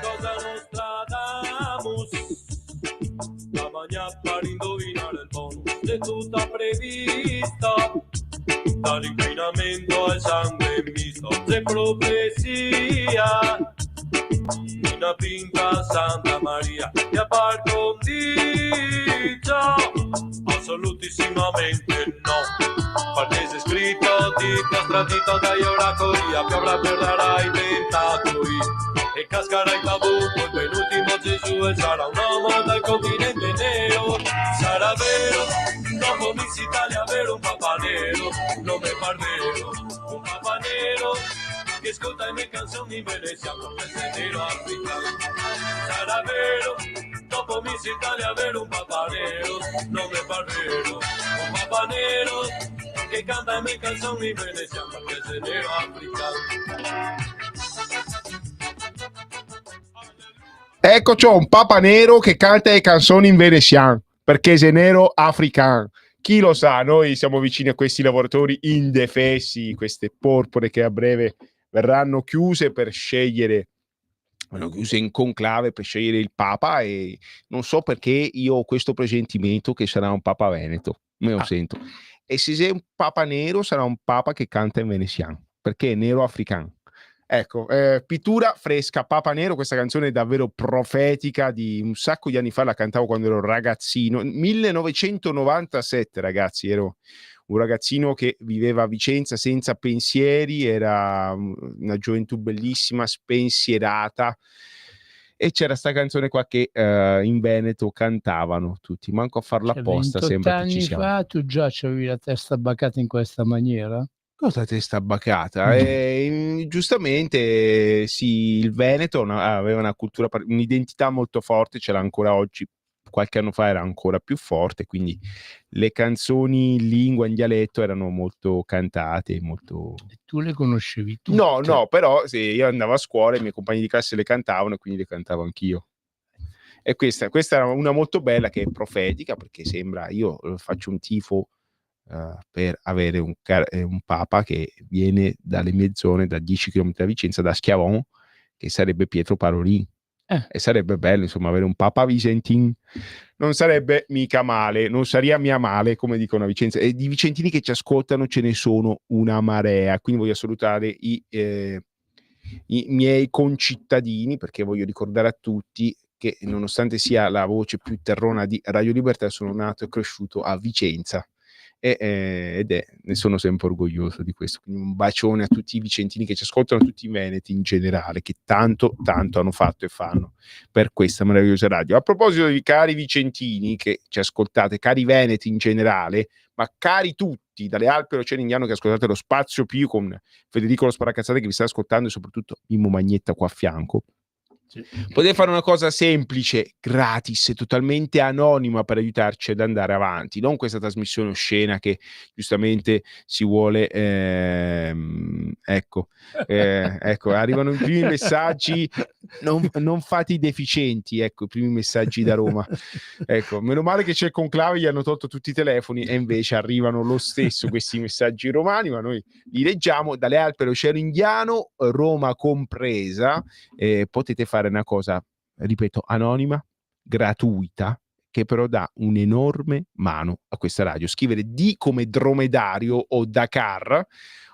Cosa Nostradamus, la bagna per indovinare il bonus è tutta prevista, dall'inquinamento al sangue misto, c'è profezia, una pinta Santa Maria, e a par condicio, assolutissimamente no, perché è scritto di castratito dagli oracoli, più avrà perderà i tentacoli. E cascherà il tabù, il penultimo Gesù e sarà un uomo dal continente nero. Sarà vero, dopo Miss Italia avere un papà nero, non mi par vero, un papà nero che ascolta le mie canzoni in Venezia con questo nero africano. Sarà vero, dopo Miss Italia avere un papà nero, non mi par vero, un papà nero che canta le mie canzoni in Venezia con questo nero africano. Ecco, c'ho un papa nero che canta le canzoni in veneziano perché è nero africano. Chi lo sa, noi siamo vicini a questi lavoratori indefessi, queste porpore che a breve verranno chiuse per scegliere, vanno chiuse in conclave per scegliere il papa, e non so perché io ho questo presentimento che sarà un papa veneto, me lo sento. E se sei un papa nero sarà un papa che canta in veneziano perché è nero africano. Ecco, pittura fresca, Papa Nero, questa canzone è davvero profetica, di un sacco di anni fa, la cantavo quando ero ragazzino, 1997 ragazzi, ero un ragazzino che viveva a Vicenza senza pensieri, era una gioventù bellissima, spensierata, e c'era sta canzone qua che in Veneto cantavano tutti, manco a farla apposta, sembra che ci siamo. 28 anni fa tu già c'avevi la testa baccata in questa maniera? Cosa testa bacata? Giustamente sì, il Veneto aveva una cultura, un'identità molto forte, ce l'ha ancora oggi, qualche anno fa era ancora più forte, quindi le canzoni in lingua, in dialetto erano molto cantate, molto... E tu le conoscevi tutte? No, però se io andavo a scuola i miei compagni di classe le cantavano e quindi le cantavo anch'io. E questa era una molto bella, che è profetica, perché sembra, io faccio un tifo per avere un papa che viene dalle mie zone, da 10 km da Vicenza, da Schiavon, che sarebbe Pietro Parolin. E sarebbe bello, insomma, avere un papa Vicentin. Non sarebbe mica male, non sarebbe mia male, come dicono a Vicenza. E di vicentini che ci ascoltano ce ne sono una marea, quindi voglio salutare i miei concittadini, perché voglio ricordare a tutti che, nonostante sia la voce più terrona di Radio Libertà, sono nato e cresciuto a Vicenza. Ne sono sempre orgoglioso di questo. Quindi un bacione a tutti i vicentini che ci ascoltano, a tutti i veneti in generale, che tanto hanno fatto e fanno per questa meravigliosa radio. A proposito di cari vicentini che ci ascoltate, cari veneti in generale, ma cari tutti, dalle Alpi all'Oceano Indiano che ascoltate lo Spazio Più con Federico Lo Sparacazzate che vi sta ascoltando, e soprattutto Mimmo Magnetta qua a fianco. Potete fare una cosa semplice, gratis e totalmente anonima per aiutarci ad andare avanti, non questa trasmissione oscena che giustamente si vuole ecco, arrivano i primi messaggi, non fate i deficienti, ecco, i primi messaggi da Roma, ecco, meno male che c'è il conclave, gli hanno tolto tutti i telefoni e invece arrivano lo stesso questi messaggi romani, ma noi li leggiamo dalle Alpi all'Oceano Indiano, Roma compresa. Potete fare una cosa, ripeto, anonima, gratuita, che però dà un'enorme mano a questa radio. Scrivere D come dromedario o Dakar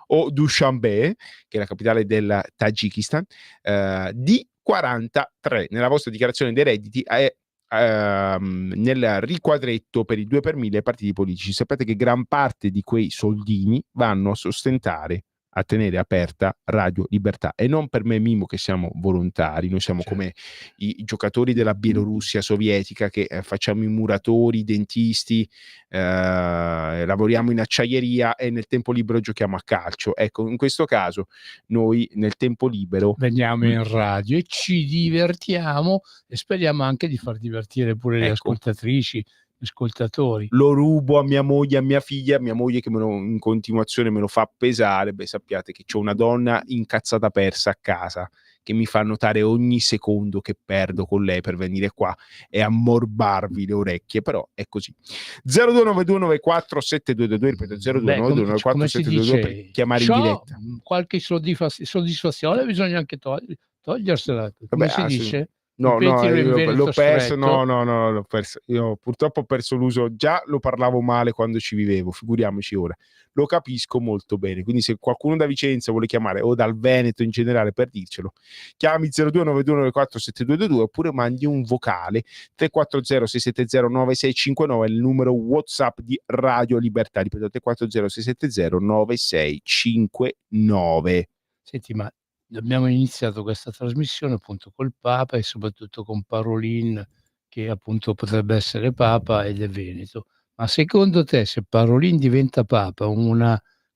o Dushanbe, che è la capitale del Tagikistan, D43 nella vostra dichiarazione dei redditi è nel riquadretto per i 2 per 1000 partiti politici. Sapete che gran parte di quei soldini vanno a sostentare, a tenere aperta Radio Libertà, e non per me e Mimmo che siamo volontari, noi siamo come i giocatori della Bielorussia sovietica che facciamo i muratori, i dentisti, lavoriamo in acciaieria e nel tempo libero giochiamo a calcio. Ecco, in questo caso noi nel tempo libero veniamo in radio e ci divertiamo, e speriamo anche di far divertire pure le ascoltatrici, ascoltatori. Lo rubo a mia moglie, a mia figlia che in continuazione me lo fa pesare. Beh, sappiate che c'ho una donna incazzata persa a casa che mi fa notare ogni secondo che perdo con lei per venire qua e ammorbarvi le orecchie, però è così. 0292947222, ripeto, 0292947222 per chiamare in diretta. Qualche soddisfazione bisogna anche togliersela. Come Vabbè, si dice? No, Ripetilo in l'ho Veneto perso, stretto. no, l'ho perso. Io purtroppo ho perso l'uso, già lo parlavo male quando ci vivevo, figuriamoci ora. Lo capisco molto bene, quindi se qualcuno da Vicenza vuole chiamare o dal Veneto in generale per dircelo, chiami 0292947222 oppure mandi un vocale 340 670 9659, il numero WhatsApp di Radio Libertà, ripeto 340 670 9659. Senti, ma abbiamo iniziato questa trasmissione appunto col Papa e soprattutto con Parolin, che appunto potrebbe essere Papa ed è veneto. Ma secondo te, se Parolin diventa Papa,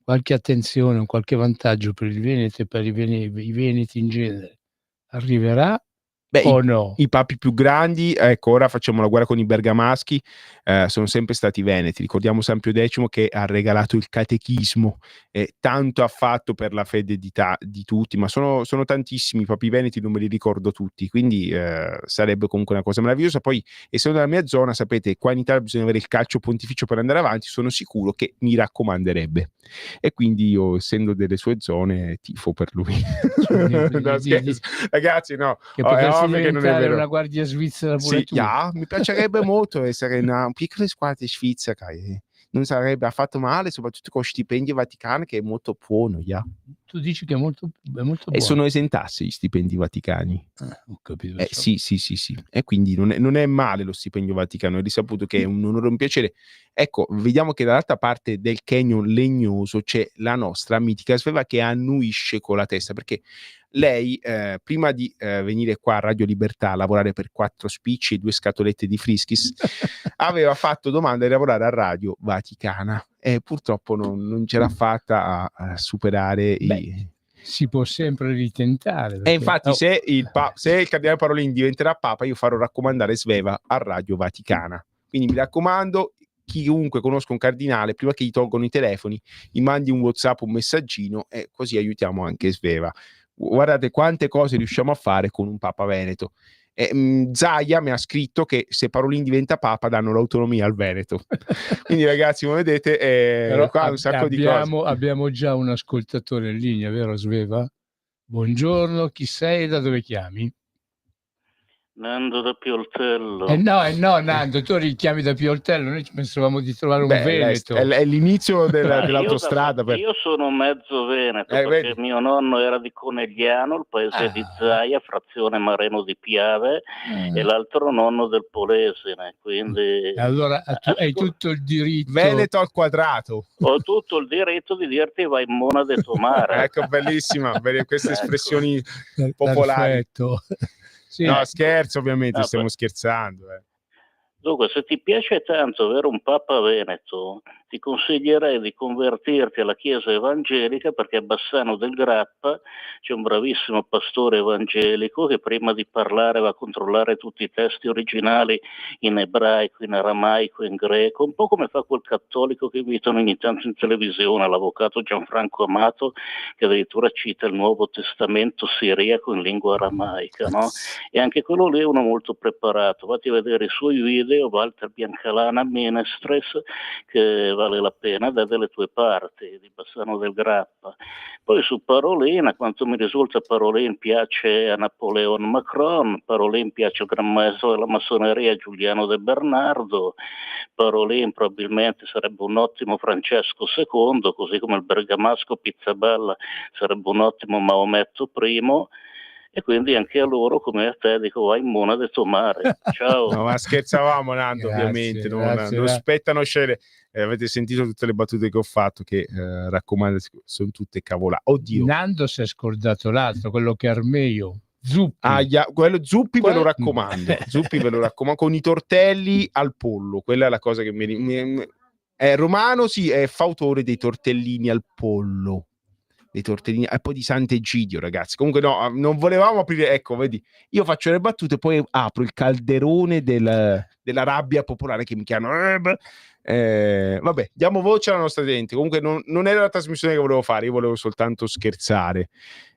qualche attenzione, un qualche vantaggio per il Veneto e per i veneti in genere arriverà? Beh, o no? I papi più grandi, ecco, ora facciamo la guerra con i bergamaschi, sono sempre stati veneti. Ricordiamo San Pio X che ha regalato il catechismo, tanto ha fatto per la fede di tutti, ma sono tantissimi i papi veneti, non me li ricordo tutti, quindi sarebbe comunque una cosa meravigliosa. Poi, essendo nella mia zona, sapete, qua in Italia bisogna avere il calcio pontificio per andare avanti, sono sicuro che mi raccomanderebbe. E quindi io, essendo delle sue zone, tifo per lui. No, scherzo. Ragazzi, no, che è potresti ovvio che non è diventare vero. una guardia svizzera pure Sì, tu. ja, mi piacerebbe molto essere una piccola squadra svizzera. Non sarebbe affatto male, soprattutto con stipendio vaticano che è molto buono, ja. Tu dici che è molto buono. E sono esentati gli stipendi vaticani. Ho capito. Sì. E quindi non è male lo stipendio vaticano, è risaputo che è un onore e un piacere. Ecco, vediamo che dall'altra parte del Canyon legnoso c'è la nostra mitica Sveva che annuisce con la testa, perché lei, prima di venire qua a Radio Libertà a lavorare per 4 spicci e 2 scatolette di Frischis, aveva fatto domanda di lavorare a Radio Vaticana e purtroppo non ce l'ha fatta a superare si può sempre ritentare. E infatti se il cardinale Parolin diventerà Papa, io farò raccomandare Sveva a Radio Vaticana. Quindi mi raccomando, chiunque conosca un cardinale, prima che gli tolgono i telefoni, gli mandi un WhatsApp, un messaggino e così aiutiamo anche Sveva. Guardate quante cose riusciamo a fare con un Papa veneto. Zaia mi ha scritto che se Parolin diventa Papa danno l'autonomia al Veneto. Quindi ragazzi, come vedete, però qua un sacco di cose. Abbiamo già un ascoltatore in linea, vero Sveva? Buongiorno, chi sei e da dove chiami? Nando da Pioltello. No, Nando, tu richiami da Pioltello, noi ci pensavamo di trovare un veneto. È l'inizio dell'autostrada. Io sono mezzo veneto, perché vedi? mio nonno era di Conegliano, il paese di Zaia, frazione Mareno di Piave, e l'altro nonno del Polesine, quindi... Allora hai tutto il diritto... Veneto al quadrato. Ho tutto il diritto di dirti vai in Mona de Tomare. Ecco, bellissima, queste espressioni popolari. Perfetto. Sì. No, scherzo, ovviamente, stiamo scherzando. Dunque, se ti piace tanto avere un Papa veneto, ti consiglierei di convertirti alla Chiesa evangelica, perché a Bassano del Grappa c'è un bravissimo pastore evangelico che prima di parlare va a controllare tutti i testi originali in ebraico, in aramaico, in greco, un po' come fa quel cattolico che invitano ogni tanto in televisione, l'avvocato Gianfranco Amato, che addirittura cita il Nuovo Testamento siriaco in lingua aramaica, no? E anche quello lì è uno molto preparato. Vatti a vedere i suoi video, Walter Biancalana Menestres, che vale la pena, dalle tue parti di Bassano del Grappa. Poi su Parolin, a quanto mi risulta, Parolin piace a Napoleon Macron, Parolin piace al gran maestro della massoneria Giuliano De Bernardo, Parolin probabilmente sarebbe un ottimo Francesco II, così come il bergamasco Pizzaballa sarebbe un ottimo Maometto I, e quindi anche a loro, come a te, dico vai in Mona de Tomare. Ciao. No, ma scherzavamo, Nando, ovviamente, non spettano scene. Avete sentito tutte le battute che ho fatto, che raccomando, sono tutte cavolate. Oddio. Nando si è scordato l'altro, quello che Armeio. Zuppi. Quello Zuppi ve lo raccomando. Zuppi ve lo raccomando, con i tortelli al pollo. Quella è la cosa che è romano, sì, è fautore dei tortellini al pollo. le tortelline e poi di Sant'Egidio, ragazzi. Comunque no, non volevamo aprire, ecco, vedi, io faccio le battute, poi apro il calderone della rabbia popolare che mi chiamano. Vabbè, diamo voce alla nostra gente. Comunque non era la trasmissione che volevo fare, io volevo soltanto scherzare.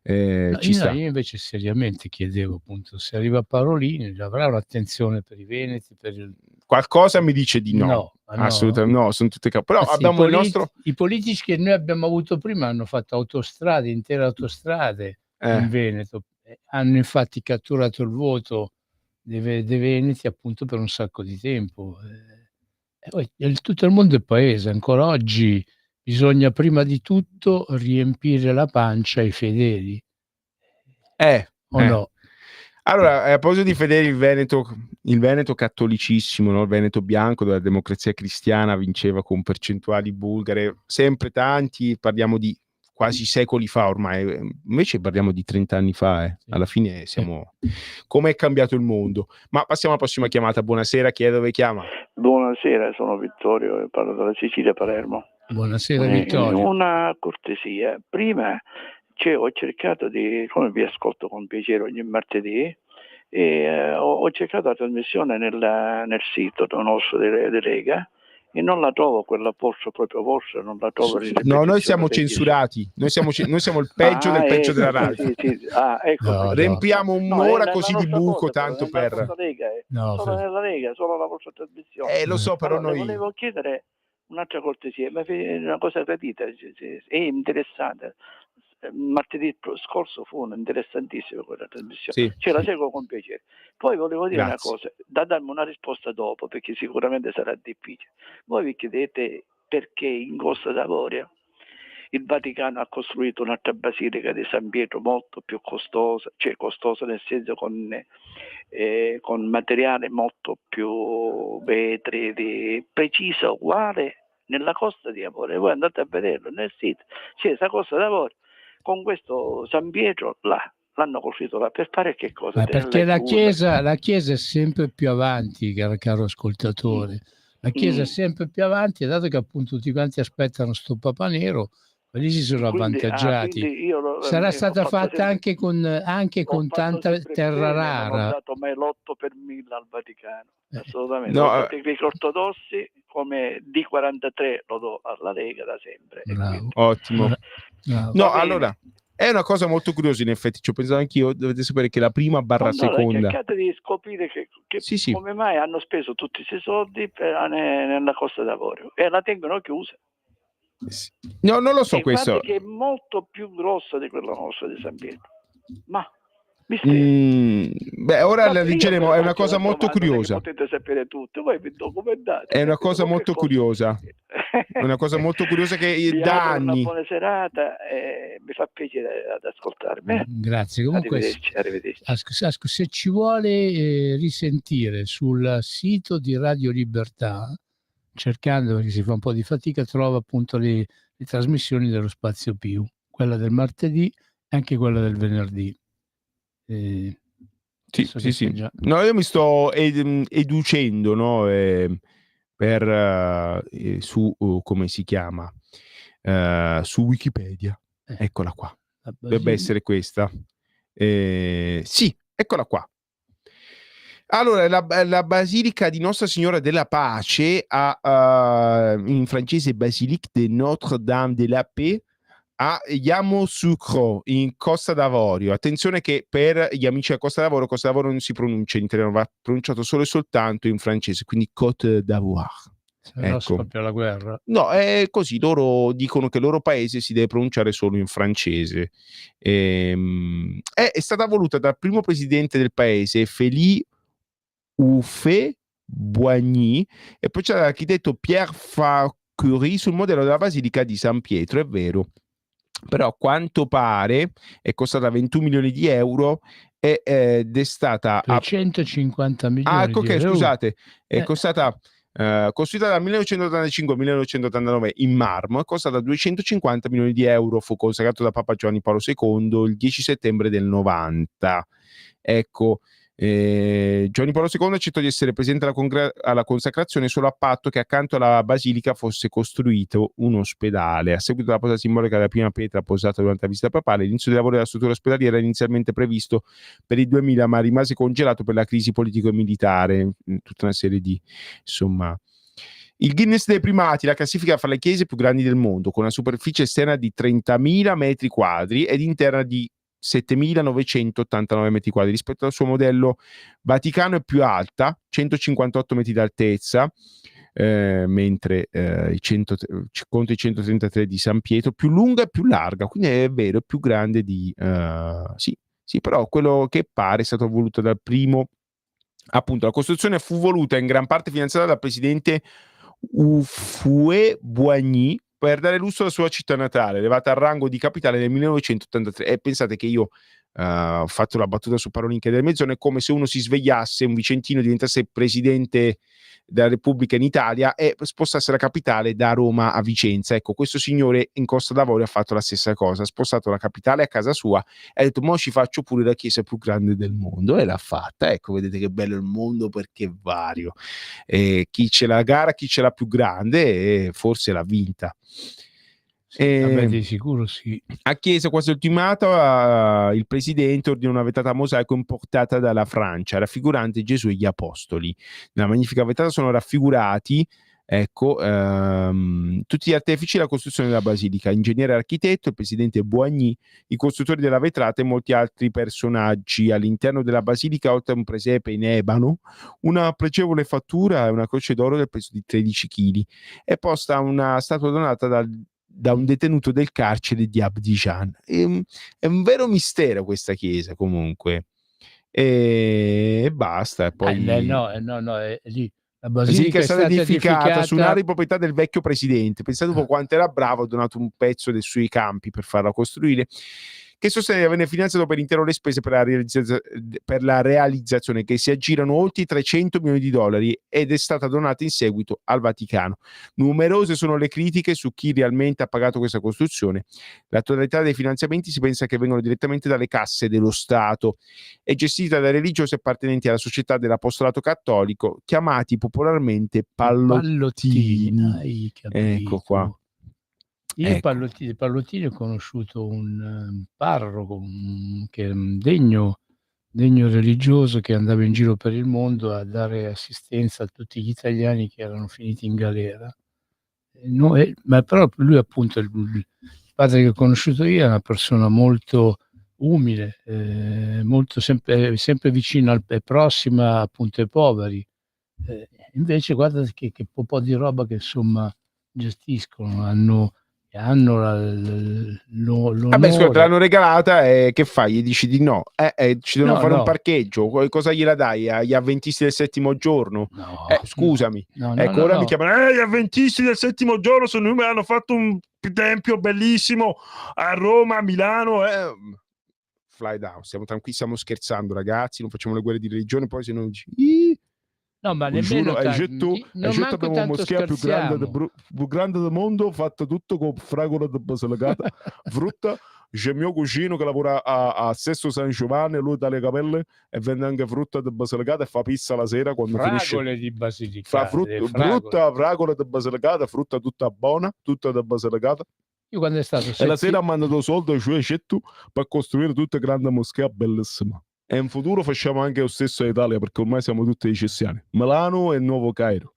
No, Ci sta. io invece seriamente chiedevo appunto se arriva Parolini avrà un'attenzione per i veneti, per il... Qualcosa mi dice di no. No, Assolutamente no, sono tutte però anzi, abbiamo il nostro i politici che noi abbiamo avuto prima hanno fatto autostrade, intere autostrade in Veneto, hanno infatti catturato il voto dei veneti appunto per un sacco di tempo. Poi tutto il mondo è paese, ancora oggi bisogna prima di tutto riempire la pancia ai fedeli. O no? Allora, a proposito di fedeli, il Veneto cattolicissimo, no? Il Veneto bianco della Democrazia Cristiana vinceva con percentuali bulgare, sempre tanti, parliamo di quasi secoli fa ormai, invece parliamo di 30 anni fa, alla fine siamo... Come è cambiato il mondo? Ma passiamo alla prossima chiamata, buonasera, chi è, dove chiama? Buonasera, sono Vittorio e parlo dalla Sicilia, Palermo. Buonasera Vittorio. Una cortesia, prima ho cercato di, come vi ascolto con piacere ogni martedì, e ho cercato la trasmissione nel sito nostro di Lega e non la trovo, quella proprio vostra, non la trovo. No, noi siamo censurati, noi siamo il peggio del peggio della radio. Sì. Ecco, no, riempiamo un'ora così di buco, tanto per... Solo nella Lega, solo la vostra trasmissione. Lo so, però allora, noi... volevo chiedere un'altra cortesia, ma una cosa gradita, è interessante. Martedì scorso fu interessantissima quella trasmissione, sì, la seguo con piacere. Poi volevo dire Grazie. una cosa, da darmi una risposta dopo, perché sicuramente sarà difficile. Voi vi chiedete perché in Costa d'Avorio il Vaticano ha costruito un'altra basilica di San Pietro molto più costosa, cioè costosa nel senso con materiale molto più vetri, precisa, uguale nella Costa di Avorio. Voi andate a vederlo nel sito, c'è questa Costa d'Avorio con questo San Pietro là, l'hanno costruito là per fare che cosa? Perché la chiesa è sempre più avanti, caro ascoltatore. La Chiesa è sempre più avanti, e dato che appunto tutti quanti aspettano sto Papa Nero, quelli si sono avvantaggiati. Sarà stata fatta anche con tanta terra rara. Non ho dato mai l'8 per 1000 al Vaticano, assolutamente. No, per gli ortodossi come D43 lo do alla Lega da sempre. Bravo. Ottimo. Bravo. No, allora, è una cosa molto curiosa, in effetti, ci ho pensato anch'io. Dovete sapere che la prima barra seconda... Cercate di scoprire che sì. come mai hanno speso tutti questi soldi nella Costa d'Avorio e la tengono chiusa. No, non lo so, questo che è molto più grossa di quella nostra di San Pietro. Ma ora la leggeremo, è una cosa molto curiosa. Potete sapere tutto, voi vi documentate. È una cosa molto curiosa. È una cosa molto curiosa che da anni. Una buona serata, mi fa piacere ad ascoltarmi. Grazie. Comunque, arrivederci. Se ci vuole risentire sul sito di Radio Libertà, cercando, perché si fa un po' di fatica, trova appunto le trasmissioni dello Spazio Più, quella del martedì e anche quella del venerdì. Sì. No, io mi sto educendo, no? Su come si chiama? Su Wikipedia. Eccola qua. Dovrebbe essere questa. Sì, eccola qua. Allora, la Basilica di Nostra Signora della Pace, in francese Basilique de Notre-Dame de la Paix, a Yamoussoukro, in Costa d'Avorio. Attenzione che per gli amici a Costa d'Avorio non si pronuncia in italiano, va pronunciato solo e soltanto in francese, quindi Côte d'Ivoire. Se no scoppia la guerra. No, è così, loro dicono che il loro paese si deve pronunciare solo in francese. È stata voluta dal primo presidente del paese, Félix Houphouët-Boigny, e poi c'è l'architetto Pierre Facurie sul modello della Basilica di San Pietro, è vero. Però a quanto pare è costata 21 milioni di euro ed è stata 350 milioni di euro. Scusate, è costata costruita dal 1985 al 1989 in marmo, è costata 250 milioni di euro, fu consacrato da Papa Giovanni Paolo II il 10 settembre del 90. Ecco, Giovanni Paolo II accettò di essere presente alla consacrazione solo a patto che accanto alla basilica fosse costruito un ospedale. A seguito della posa simbolica della prima pietra posata durante la visita papale, l'inizio dei lavori della struttura ospedaliera era inizialmente previsto per il 2000, ma rimase congelato per la crisi politico e militare, tutta una serie di, insomma. Il Guinness dei primati, la classifica fra le chiese più grandi del mondo, con una superficie esterna di 30.000 metri quadri ed interna di 7.989 metri quadri. Rispetto al suo modello Vaticano è più alta, 158 metri d'altezza, mentre contro i 133 di San Pietro, più lunga e più larga, quindi è vero, è più grande di... sì, però quello che pare è stato voluto dal primo. Appunto, la costruzione fu voluta in gran parte finanziata dal presidente Houphouët-Boigny per dare lustro alla sua città natale, elevata al rango di capitale nel 1983. E pensate che io ho fatto la battuta su Parolinche del Mezzone, è come se uno si svegliasse, un vicentino diventasse presidente della Repubblica in Italia e spostasse la capitale da Roma a Vicenza. Ecco, questo signore in Costa d'Avorio ha fatto la stessa cosa, ha spostato la capitale a casa sua e ha detto: mo ci faccio pure la chiesa più grande del mondo, e l'ha fatta. Ecco, vedete che bello il mondo, perché è vario. Chi c'è la gara, chi ce l'ha più grande, forse l'ha vinta. Vabbè, di sicuro sì. A chiesa quasi ultimata, il presidente ordina una vetrata a mosaico importata dalla Francia, raffigurante Gesù e gli apostoli. Nella magnifica vetrata sono raffigurati, ecco, tutti gli artefici della costruzione della basilica, ingegnere e architetto, il presidente Boigny, i costruttori della vetrata e molti altri personaggi. All'interno della basilica, oltre a un presepe in ebano, una pregevole fattura e una croce d'oro del peso di 13 kg. È posta una statua donata da un detenuto del carcere di Abidjan. È un vero mistero questa chiesa, comunque. E basta. E poi no, è lì. La basilica è stata edificata su un'area di proprietà del vecchio presidente. Pensate un po' quanto era bravo, ha donato un pezzo dei suoi campi per farla costruire, che sostiene di averne finanziato per intero le spese per la realizzazione, che si aggirano oltre i 300 milioni di dollari, ed è stata donata in seguito al Vaticano. Numerose sono le critiche su chi realmente ha pagato questa costruzione. La totalità dei finanziamenti si pensa che vengono direttamente dalle casse dello Stato. È gestita da religiosi appartenenti alla società dell'apostolato cattolico, chiamati popolarmente pallottini. Ecco qua. Io Pallottini ho conosciuto un parroco che è un degno religioso, che andava in giro per il mondo a dare assistenza a tutti gli italiani che erano finiti in galera. Ma però lui, appunto, il padre che ho conosciuto io, è una persona molto umile, molto sempre vicina e prossima, appunto, ai poveri. Invece guarda che po' di roba che, insomma, gestiscono, hanno l'onore. Vabbè, scusa, te l'hanno regalata e che fai? Gli dici di no? Ci devono fare un parcheggio. Cosa gliela dai agli avventisti del settimo giorno? Scusami. Ora mi chiamano gli avventisti del settimo giorno sono numeri, hanno fatto un tempio bellissimo a Roma, a Milano. Fly down, stiamo tranquilli, stiamo scherzando, ragazzi, non facciamo le guerre di religione, poi se non dici no, ma nemmeno abbiamo una moschea più grande del mondo, fatta tutto con fragola di Basilicata, frutta. C'è mio cugino che lavora a Sesto San Giovanni, lui dà le capelle e vende anche frutta di Basilicata e fa pizza la sera quando fragole finisce. Di Basilicata, fragole di Basilicata, frutta tutta buona, tutta da Basilicata. Io quando è stato e la sera ha mandato soldi ai suoi cetti per costruire tutta grande moschea bellissima. E in futuro facciamo anche lo stesso in Italia, perché ormai siamo tutti egiziani. Milano e Nuovo Cairo.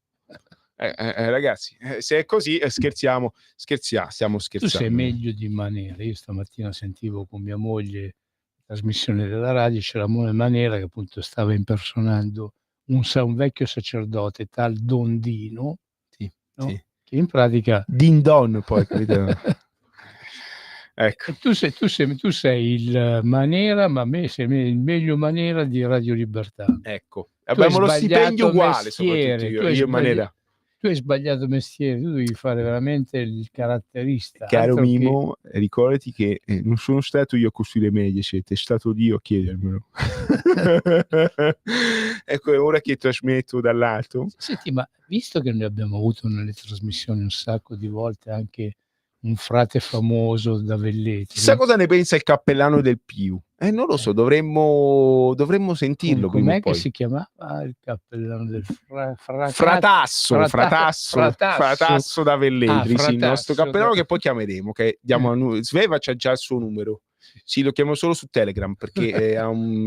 Ragazzi, se è così stiamo scherzando. Tu sei meglio di Manera. Io stamattina sentivo con mia moglie la trasmissione della radio, c'era Manera che appunto stava impersonando un vecchio sacerdote tal Dondino, no? Sì. Che in pratica Din Don, poi capito? Ecco. Tu sei il Manera, ma sei il meglio Manera di Radio Libertà. Ecco, abbiamo lo stipendio uguale, soprattutto io e Manera. Tu hai sbagliato mestiere, tu devi fare veramente il caratterista. Caro Mimo, ricordati che non sono stato io a costruire Mediaset, è stato Dio a chiedermelo. Ecco, ora che trasmetto dall'alto. Senti, ma visto che noi abbiamo avuto nelle trasmissioni un sacco di volte anche un frate famoso da Velletri. Chissà cosa ne pensa il cappellano del Piu. Non lo so, dovremmo sentirlo prima o Com'è che poi. si chiamava il cappellano del Fratasso da Velletri, sì, il nostro Fratasso cappellano da- che poi chiameremo, che diamo a Sveva c'ha già il suo numero. Sì, lo chiamo solo su Telegram perché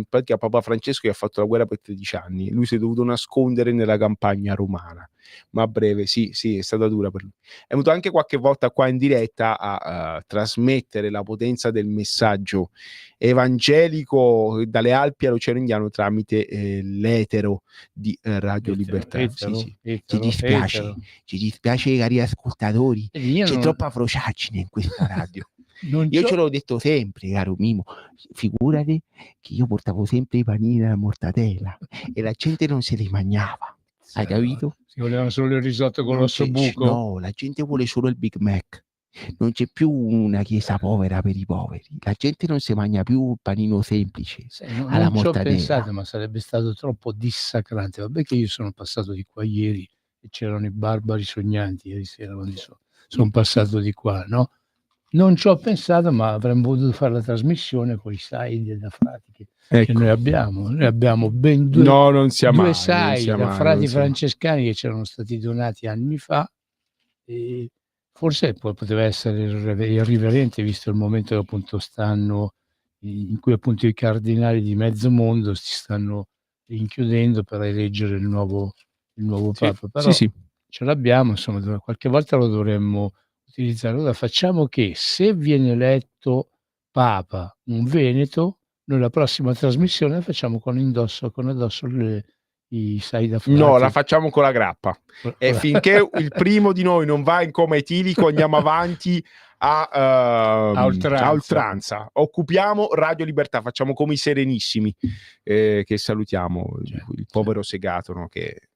perché a Papa Francesco che ha fatto la guerra per 13 anni. Lui si è dovuto nascondere nella campagna romana. Ma a breve, sì, è stata dura per lui. È venuto anche qualche volta qua in diretta a trasmettere la potenza del messaggio evangelico dalle Alpi all'Oceano Indiano tramite l'etero di Radio Libertà. Sì. Ci dispiace cari ascoltatori, c'è troppa frociaggine in questa radio. Io ce l'ho detto sempre, caro Mimo, figurati che io portavo sempre i panini della mortadella e la gente non se li mangiava, hai capito? Si volevano solo il risotto con l'ossobuco? No, la gente vuole solo il Big Mac. Non c'è più una chiesa povera per i poveri, la gente non si mangia più il panino semplice alla Non ci ho mortadella. pensato, ma sarebbe stato troppo dissacrante. Vabbè che io sono passato di qua ieri e c'erano i barbari sognanti ieri sera quando sono passato di qua, no? Non ci ho pensato, ma avremmo potuto fare la trasmissione con i side da frati che noi abbiamo. Noi abbiamo ben due side da frati francescani che c'erano stati donati anni fa. E forse poteva essere irriverente visto il momento che appunto stanno in cui appunto i cardinali di mezzo mondo si stanno rinchiudendo per eleggere il nuovo Papa, però ce l'abbiamo, insomma, qualche volta lo dovremmo utilizzare. Allora facciamo che se viene eletto Papa un veneto, noi la prossima trasmissione la facciamo con addosso i sai da frati. No, la facciamo con la grappa. E finché il primo di noi non va in coma etilico andiamo avanti a oltranza. Occupiamo Radio Libertà, facciamo come i Serenissimi, che salutiamo, il povero Segato, no? Che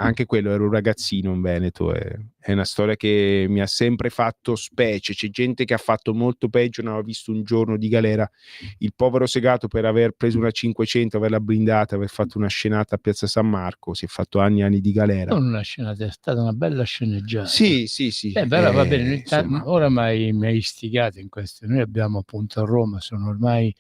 anche quello era un ragazzino in Veneto, è una storia che mi ha sempre fatto specie. C'è gente che ha fatto molto peggio, ne aveva visto un giorno di galera. Il povero Segato, per aver preso una 500, averla blindata, aver fatto una scenata a Piazza San Marco, si è fatto anni e anni di galera. Non una scenata, è stata una bella sceneggiata. Sì. Però va bene, ora mi hai istigato in questo. Noi abbiamo appunto a Roma, sono ormai,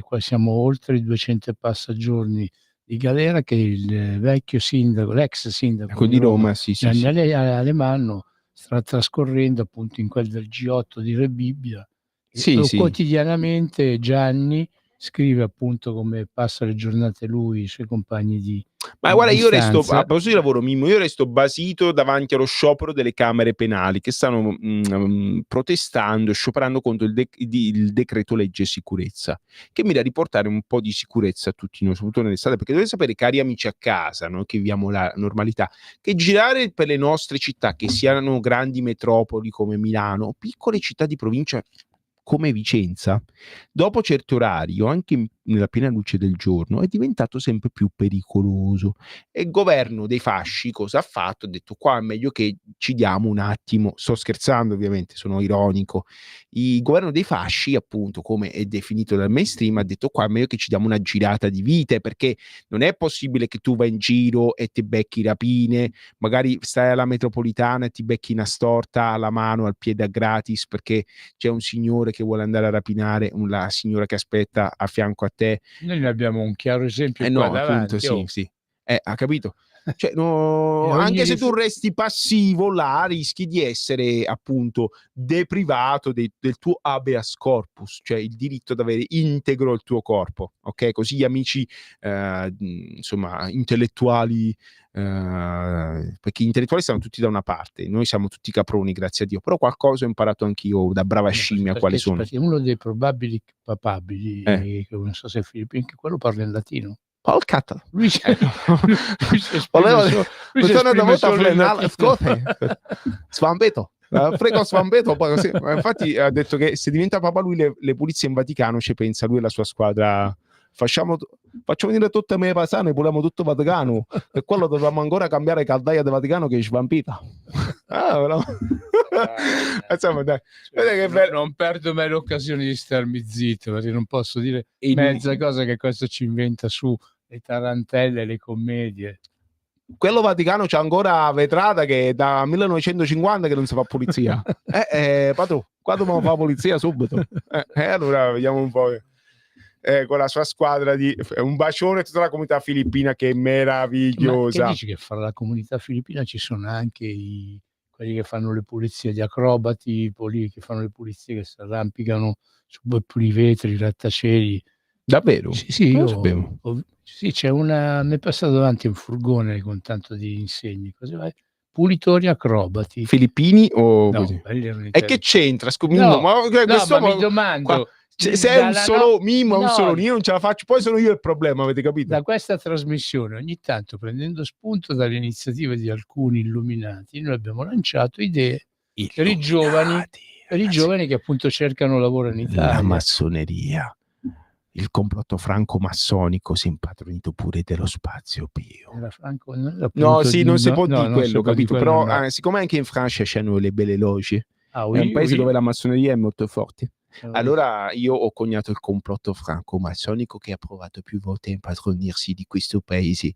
qua siamo oltre i 200 e passa giorni di galera che il vecchio sindaco, l'ex sindaco di Roma, Gianni Alemanno sta trascorrendo appunto in quel del G8 di Re Bibbia. Quotidianamente Gianni scrive appunto come passa le giornate lui, i suoi compagni di Ma guarda, io resto, a proposito di lavoro, Mimmo, io resto basito davanti allo sciopero delle camere penali che stanno protestando, scioperando contro il decreto legge sicurezza, che mira a riportare un po' di sicurezza a tutti noi, soprattutto nell'estate, perché dovete sapere, cari amici a casa, no, che viviamo la normalità, che girare per le nostre città, che siano grandi metropoli come Milano, o piccole città di provincia come Vicenza, dopo certi orari o anche nella piena luce del giorno è diventato sempre più pericoloso. E il governo dei fasci cosa ha fatto? Ha detto: qua è meglio che ci diamo un attimo, sto scherzando ovviamente, sono ironico, il governo dei fasci, appunto, come è definito dal mainstream, ha detto: qua è meglio che ci diamo una girata di vite, perché non è possibile che tu vai in giro e ti becchi rapine, magari stai alla metropolitana e ti becchi una storta alla mano, al piede a gratis, perché c'è un signore che vuole andare a rapinare la signora che aspetta a fianco a te. Noi ne abbiamo un chiaro esempio qua davanti. Appunto, sì. Ha capito? Cioè, anche se tu resti passivo là, rischi di essere appunto deprivato del tuo habeas corpus, cioè il diritto ad avere integro il tuo corpo, ok? Così gli amici insomma intellettuali, perché gli intellettuali stanno tutti da una parte, noi siamo tutti caproni, grazie a Dio, però qualcosa ho imparato anch'io da brava scimmia quale sono. Uno dei probabili papabili, che non so se è Filippo, anche quello parla in latino. Oh, cazzo. Lui si Svambeto. Frego Svambeto, poi così. Infatti ha detto che se diventa papa lui le pulizie in Vaticano ci pensa lui e la sua squadra. Facciamo venire tutte le pasane, puliamo tutto Vaticano, e quello dobbiamo ancora cambiare caldaia del Vaticano che è svampita. Insomma, dai. Non perdo mai l'occasione di starmi zitto, perché non posso dire mezza cosa che questo ci inventa su le tarantelle, le commedie. quello Vaticano c'ha ancora vetrata che è da 1950 che non si fa pulizia. Padrone, quando dobbiamo fare pulizia subito? Allora vediamo un po'. Con la sua squadra di un bacione a tutta la comunità filippina che è meravigliosa. Ma che dici che fra la comunità filippina ci sono anche quelli che fanno le pulizie, gli acrobati, che fanno le pulizie, che si arrampicano su i vetri, i grattacieli. Davvero? Sì, non io lo sapevo. sì, mi è passato davanti un furgone con tanto di insegni, così vai. Pulitori acrobati. Filippini o No, così? quelli erano E che c'entra? No, Ma mi domando. se è un solo mimo, un solo io non ce la faccio, poi sono io il problema, avete capito? Da questa trasmissione, ogni tanto prendendo spunto dalle iniziative di alcuni illuminati, noi abbiamo lanciato idee per i giovani che appunto cercano lavoro in Italia. La massoneria, il complotto franco-massonico si è impadronito pure dello spazio Pio. Era Franco, non si può dire quello, capito? Però no. Siccome anche in Francia c'hanno le belle loge, Oui, è un paese dove la massoneria è molto forte. Oui. Allora io ho coniato il complotto franco-massonico che ha provato più volte a impadronirsi di questo paese.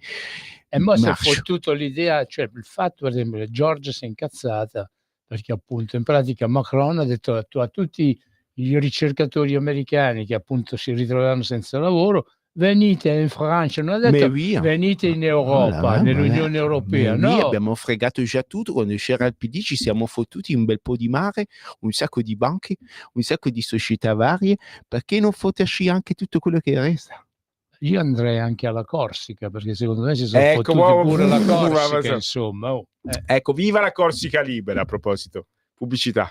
E mo' si è fottuto l'idea, cioè il fatto, per esempio, che Giorgia si è incazzata perché appunto in pratica Macron ha detto a tutti i ricercatori americani che appunto si ritroveranno senza lavoro: venite in Francia, non ha detto venite in Europa, nell'Unione Europea. Noi abbiamo fregato già tutto, quando c'era il PD ci siamo fottuti un bel po' di mare, un sacco di banche, un sacco di società varie, perché non fotterci anche tutto quello che resta? Io andrei anche alla Corsica, perché secondo me si sono fottuti pure la Corsica, insomma. Ecco, viva la Corsica libera, a proposito. Pubblicità.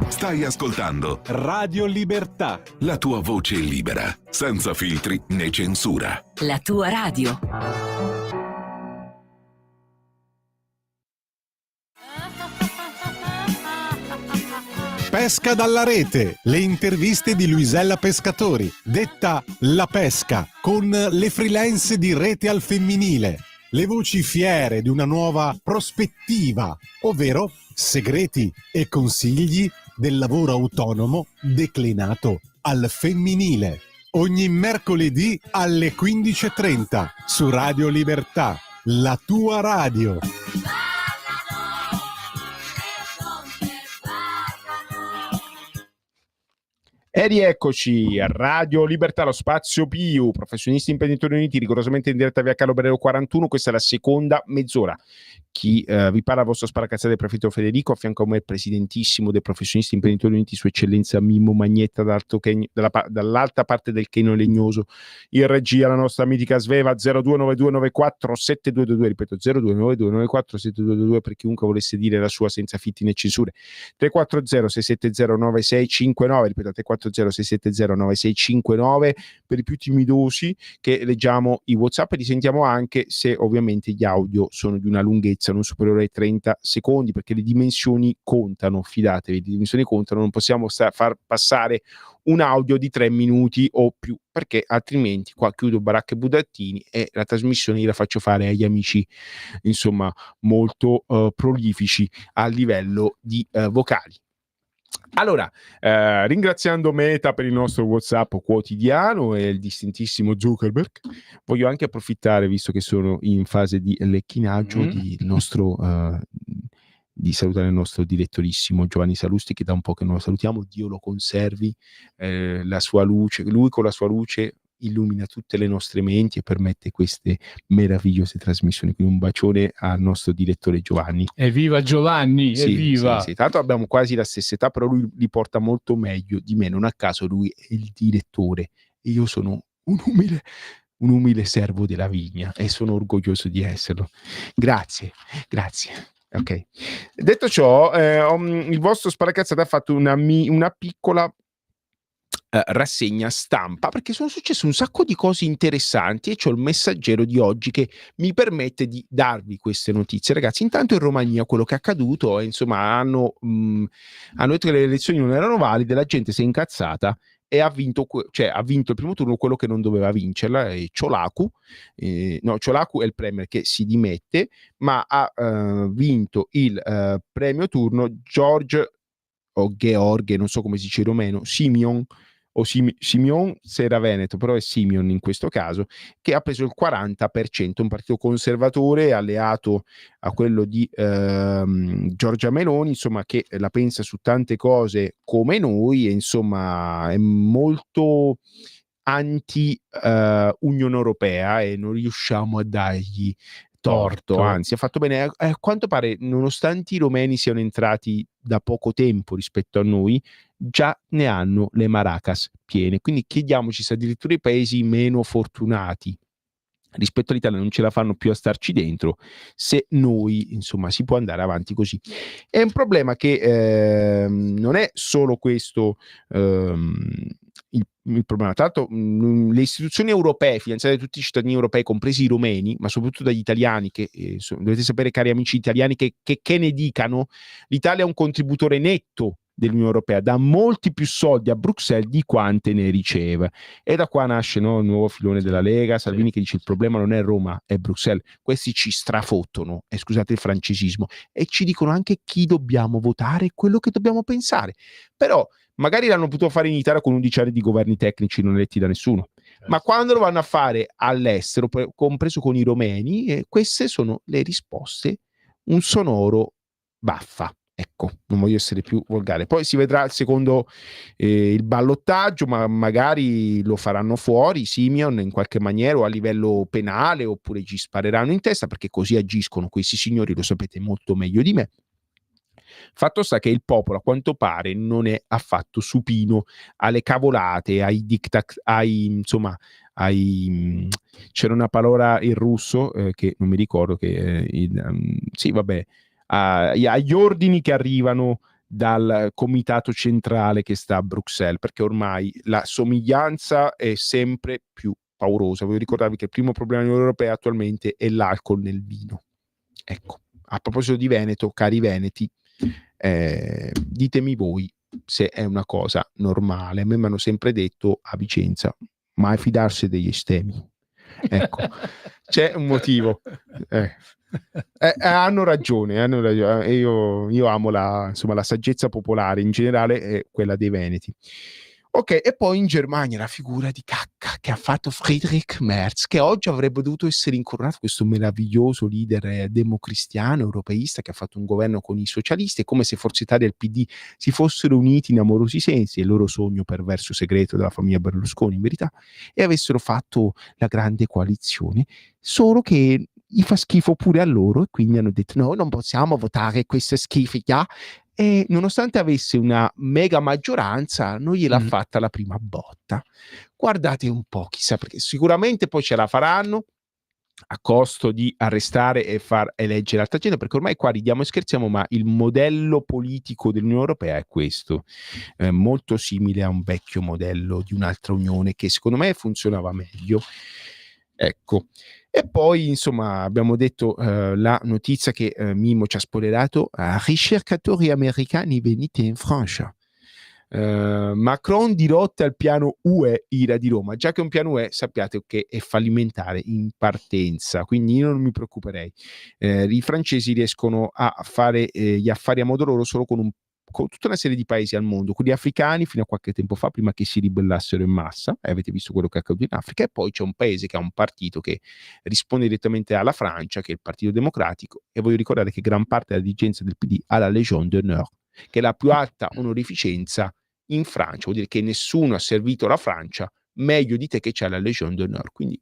Stai ascoltando Radio Libertà, la tua voce libera, senza filtri né censura. La tua radio. Pesca dalla rete, le interviste di Luisella Pescatori, detta La Pesca, con le freelance di Rete al Femminile, le voci fiere di una nuova prospettiva, ovvero segreti e consigli del lavoro autonomo declinato al femminile. Ogni mercoledì alle 15:30 su Radio Libertà, la tua radio. E rieccoci a Radio Libertà, lo spazio Più, professionisti imprenditori uniti, rigorosamente in diretta via Carlo Berero 41. Questa è la seconda mezz'ora. Chi vi parla, il vostro sparacazzate del prefetto Federico, a fianco a me il presidentissimo dei professionisti imprenditori uniti, sua eccellenza Mimmo Magnetta, dall'alta parte del Cheno Legnoso, in regia la nostra mitica Sveva 0292947222, ripeto 0292947222 per chiunque volesse dire la sua senza fitti né censure. 340 670 9659, ripeto 340 670 9659 per i più timidosi che leggiamo i WhatsApp e li sentiamo anche se ovviamente gli audio sono di una lunghezza non superiore ai 30 secondi, perché le dimensioni contano, fidatevi, le dimensioni contano, non possiamo far passare un audio di 3 minuti o più, perché altrimenti qua chiudo baracche e budattini e la trasmissione la faccio fare agli amici insomma molto prolifici a livello di vocali. Allora, ringraziando Meta per il nostro WhatsApp quotidiano e il distintissimo Zuckerberg, voglio anche approfittare, visto che sono in fase di lecchinaggio, di salutare il nostro direttorissimo Giovanni Salusti, che da un po' che non lo salutiamo. Dio lo conservi, la sua luce, lui con la sua luce illumina tutte le nostre menti e permette queste meravigliose trasmissioni. Quindi un bacione al nostro direttore Giovanni. Evviva Giovanni, sì, evviva! Sì. Tanto abbiamo quasi la stessa età, però lui li porta molto meglio di me. Non a caso lui è il direttore e io sono un umile servo della vigna e sono orgoglioso di esserlo. Grazie. Ok. Detto ciò, il vostro Sparacazzata ha fatto una piccola rassegna stampa, perché sono successe un sacco di cose interessanti e c'ho il Messaggero di oggi che mi permette di darvi queste notizie. Ragazzi, intanto in Romania quello che è accaduto è, insomma, hanno detto che le elezioni non erano valide, la gente si è incazzata e ha vinto il primo turno quello che non doveva vincerla, è Ciolacu. Ciolacu è il premier che si dimette, ma ha vinto il premio turno George o Gheorghe, non so come si dice in romeno, Simion o Simeon, se era veneto, però è Simeon in questo caso, che ha preso il 40%, un partito conservatore alleato a quello di Giorgia Meloni, insomma, che la pensa su tante cose come noi, e insomma è molto anti Unione Europea, e non riusciamo a dargli torto, anzi ha fatto bene. A quanto pare, nonostante i romeni siano entrati da poco tempo rispetto a noi, già ne hanno le maracas piene, quindi chiediamoci se addirittura i paesi meno fortunati rispetto all'Italia non ce la fanno più a starci dentro, se noi, insomma, si può andare avanti così. È un problema che non è solo questo il problema. Tra l'altro le istituzioni europee, finanziate da tutti i cittadini europei, compresi i romeni, ma soprattutto dagli italiani, che dovete sapere, cari amici italiani, che ne dicano, l'Italia è un contributore netto dell'Unione Europea, dà molti più soldi a Bruxelles di quante ne riceve, e da qua nasce, no, il nuovo filone della Lega, Salvini che dice il problema non è Roma, è Bruxelles, questi ci strafottono, e scusate il francesismo, e ci dicono anche chi dobbiamo votare e quello che dobbiamo pensare, però magari l'hanno potuto fare in Italia con 11 anni di governi tecnici non eletti da nessuno, ma quando lo vanno a fare all'estero, compreso con i romeni, queste sono le risposte, un sonoro baffa. Ecco, non voglio essere più volgare. Poi si vedrà il secondo, il ballottaggio, ma magari lo faranno fuori Simeon in qualche maniera, o a livello penale, oppure ci spareranno in testa, perché così agiscono questi signori, lo sapete molto meglio di me. Fatto sta che il popolo, a quanto pare, non è affatto supino alle cavolate, ai diktat, insomma, c'era una parola in russo che non mi ricordo, che sì, vabbè, agli ordini che arrivano dal comitato centrale che sta a Bruxelles, perché ormai la somiglianza è sempre più paurosa. Voglio ricordarvi che il primo problema dell'Unione Europea attualmente è l'alcol nel vino. Ecco, a proposito di Veneto, cari veneti, ditemi voi se è una cosa normale. A me mi hanno sempre detto a Vicenza, mai fidarsi degli estemi. Ecco, c'è un motivo. Hanno ragione. Io amo la saggezza popolare in generale, quella dei veneti. Ok, e poi in Germania la figura di cacca che ha fatto Friedrich Merz, che oggi avrebbe dovuto essere incoronato, questo meraviglioso leader democristiano europeista che ha fatto un governo con i socialisti, è come se Forza Italia e il PD si fossero uniti in amorosi sensi, il loro sogno perverso segreto della famiglia Berlusconi in verità, e avessero fatto la grande coalizione, solo che gli fa schifo pure a loro, e quindi hanno detto no, non possiamo votare queste schifità, e nonostante avesse una mega maggioranza non gliel'ha fatta la prima botta. Guardate un po', chissà, perché sicuramente poi ce la faranno a costo di arrestare e far eleggere altra gente, perché ormai qua ridiamo e scherziamo, ma il modello politico dell'Unione Europea è questo, molto simile a un vecchio modello di un'altra Unione che secondo me funzionava meglio. Ecco. E poi, insomma, abbiamo detto la notizia che Mimo ci ha spoilerato: ricercatori americani veniti in Francia. Macron dirotta il piano UE ira di Roma. Già che un piano UE sappiate che è fallimentare in partenza, quindi io non mi preoccuperei. I francesi riescono a fare gli affari a modo loro solo con tutta una serie di paesi al mondo, quelli africani fino a qualche tempo fa, prima che si ribellassero in massa, avete visto quello che è accaduto in Africa, e poi c'è un paese che ha un partito che risponde direttamente alla Francia, che è il Partito Democratico, e voglio ricordare che gran parte della dirigenza del PD ha la Légion d'honneur, che è la più alta onorificenza in Francia, vuol dire che nessuno ha servito la Francia meglio di te che c'è la Légion d'honneur, quindi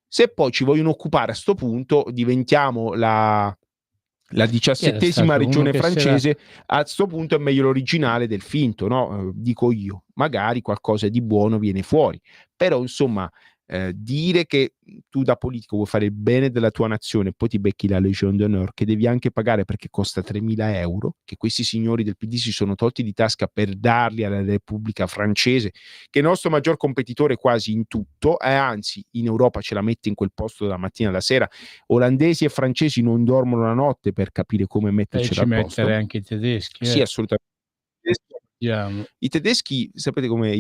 se poi ci vogliono occupare a sto punto, diventiamo la 17ª regione francese, a sto punto è meglio l'originale del finto, no? Dico io, magari qualcosa di buono viene fuori, però insomma dire che tu da politico vuoi fare il bene della tua nazione, poi ti becchi la Légion d'honneur che devi anche pagare perché costa 3.000 euro, che questi signori del PD si sono tolti di tasca per darli alla Repubblica francese, che è il nostro maggior competitore quasi in tutto, anzi in Europa ce la mette in quel posto dalla mattina alla sera. Olandesi e francesi non dormono la notte per capire come mettercela a posto. Mettere anche i tedeschi. Sì, assolutamente. I tedeschi, sapete come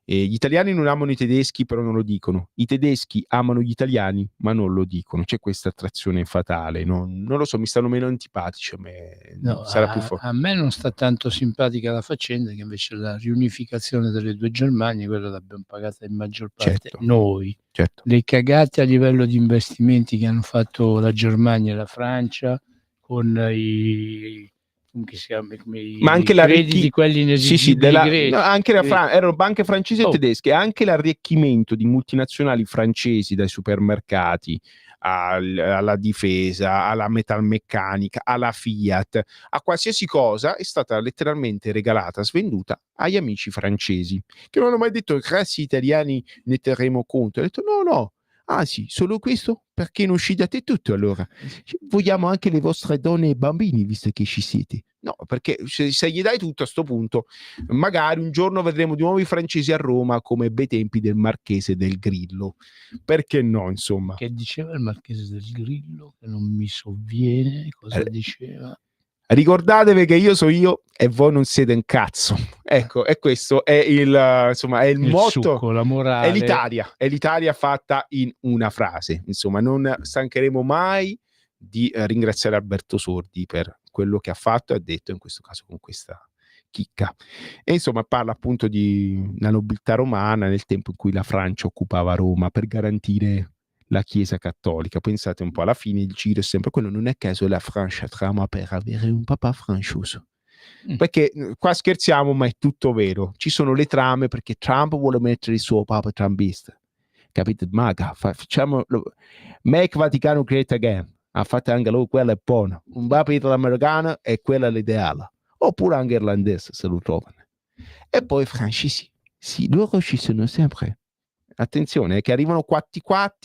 Gli italiani non amano i tedeschi, però non lo dicono. I tedeschi amano gli italiani, ma non lo dicono. C'è questa attrazione fatale. Non lo so, mi stanno meno antipatici. A me No, sarà più forte. a me non sta tanto simpatica la faccenda, che invece la riunificazione delle due Germanie, quella l'abbiamo pagata in maggior parte Certo. noi. Certo. Le cagate a livello di investimenti che hanno fatto la Germania e la Francia con i come si chiama, Ma anche i crediti, quelli inesigibili greci. no, anche erano banche francesi e Oh. tedesche, anche l'arricchimento di multinazionali francesi, dai supermercati alla difesa, alla metalmeccanica, alla Fiat, a qualsiasi cosa, è stata letteralmente regalata, svenduta agli amici francesi, che non hanno mai detto grazie italiani ne terremo conto. Ha detto no, ah sì, solo questo? Perché non ci date tutto allora? Vogliamo anche le vostre donne e bambini, visto che ci siete. No, perché se gli dai tutto a sto punto, magari un giorno vedremo di nuovo i francesi a Roma come bei tempi del Marchese del Grillo. Perché no, insomma. Che diceva il Marchese del Grillo, che non mi sovviene cosa diceva. Ricordatevi che io so io e voi non siete un cazzo. Ecco, e questo è insomma, è il motto, succo, la morale. è l'Italia fatta in una frase. Insomma, non stancheremo mai di ringraziare Alberto Sordi per quello che ha fatto e ha detto, in questo caso con questa chicca. E insomma parla appunto di una nobiltà romana nel tempo in cui la Francia occupava Roma per garantire la Chiesa cattolica. Pensate un po', alla fine il giro è sempre quello, non è caso la Francia trama per avere un papà francioso. Perché qua scherziamo, ma è tutto vero. Ci sono le trame perché Trump vuole mettere il suo papa trumpista. Capite? Maga, facciamo Make Vaticano Great Again. Ha fatto anche lui, quella è buona. Un papa italo-americano è quella l'ideale. Oppure anche irlandese, se lo trovano. E poi francesi. Sì, loro ci sono sempre. Attenzione, che arrivano quatti,